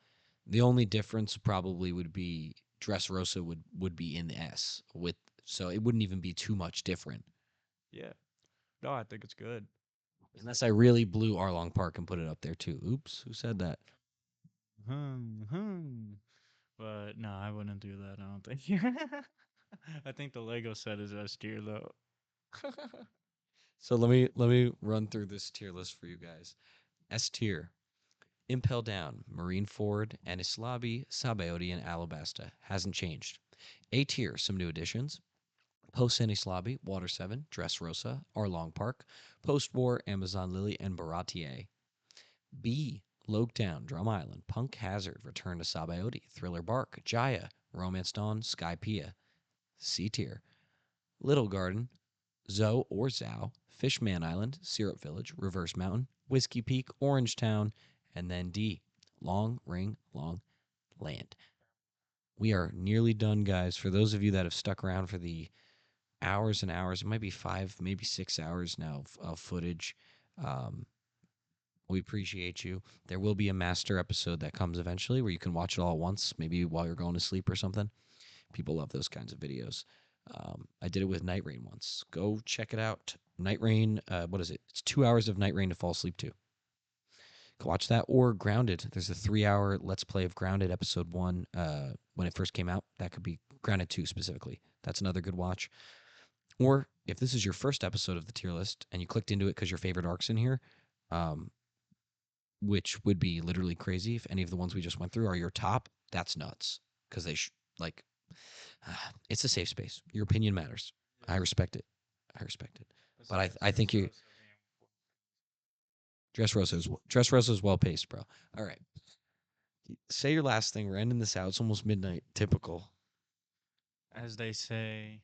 the only difference probably would be Dressrosa would be in the S with so it wouldn't even be too much different Yeah. No, I think it's good. unless I really blew Arlong Park and put it up there too. Oops, who said that? Hmm. But no, I wouldn't do that. I don't think. I think the Lego set is S tier though. So let me run through this tier list for you guys. S tier: Impel Down, Marine Ford, Enislabi, Sabaody, and Alabasta. Hasn't changed. A tier: some new additions. Post Enislabi, Water 7, Dressrosa, Arlong Park. Post War, Amazon Lily, and Baratier. B. Loketown, Drum Island, Punk Hazard, Return to Sabaody, Thriller Bark, Jaya, Romance Dawn, Skypea. C tier: Little Garden, Zoe or Zao, Fishman Island, Syrup Village, Reverse Mountain, Whiskey Peak, Orangetown, and then D. Long Ring Long Land. We are nearly done, guys. For those of you that have stuck around for the hours and hours, it might be 5, maybe 6 hours now of footage. Um, we appreciate you. There will be a master episode that comes eventually where you can watch it all at once, maybe while you're going to sleep or something. People love those kinds of videos. I did it with Night Rain once. Go check it out. Night Rain, what is it? It's 2 hours of Night Rain to fall asleep to. Go watch that. Or Grounded. There's a 3 hour Let's Play of Grounded episode 1 when it first came out. That could be Grounded 2 specifically. That's another good watch. Or if this is your first episode of the tier list and you clicked into it because your favorite arc's in here, um, which would be literally crazy if any of the ones we just went through are your top, that's nuts. Because like, it's a safe space. Your opinion matters. I respect it. I respect it. But I think you Dress Rosa is well paced, bro. All right. Say your last thing. We're ending this out. It's almost midnight. Typical. As they say,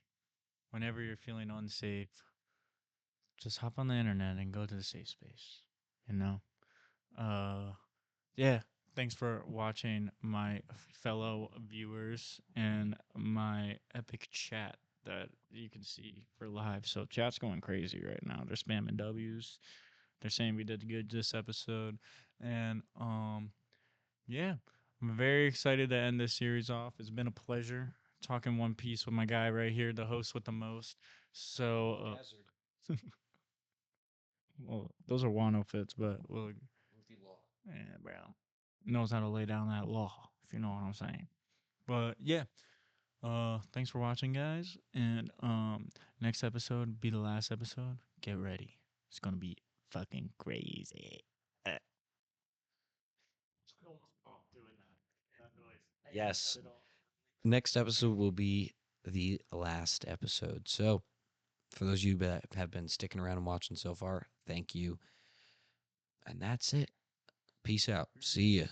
whenever you're feeling unsafe, just hop on the internet and go to the safe space. You know? Yeah. Thanks for watching, my fellow viewers, and my epic chat that you can see for live. So chat's going crazy right now. They're spamming W's. They're saying we did good this episode. And yeah, I'm very excited to end this series off. It's been a pleasure talking One Piece with my guy right here, the host with the most. So, well, those are Wano fits, but well, yeah, bro, knows how to lay down that law, if you know what I'm saying. But yeah, thanks for watching, guys, and next episode be the last episode. Get ready, it's gonna be fucking crazy. Uh, Yes. Next episode will be the last episode. So, for those of you that have been sticking around and watching so far, thank you. And that's it. Peace out. See ya.